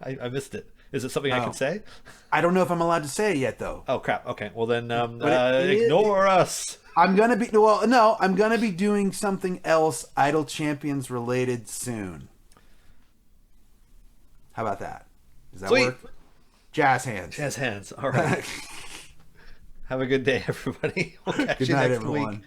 C: I missed it. Is it something I can say?
B: I don't know if I'm allowed to say it yet, though.
C: Oh crap. Okay. Well then,
B: ignore
C: us.
B: I'm gonna be I'm gonna be doing something else, Idle Champions related soon. How about that? Does that
C: Sweet.
B: work? Jazz hands.
C: Jazz hands. All right. Have a good day, everybody. We'll catch
B: Good
C: you
B: night,
C: next
B: everyone.
C: week.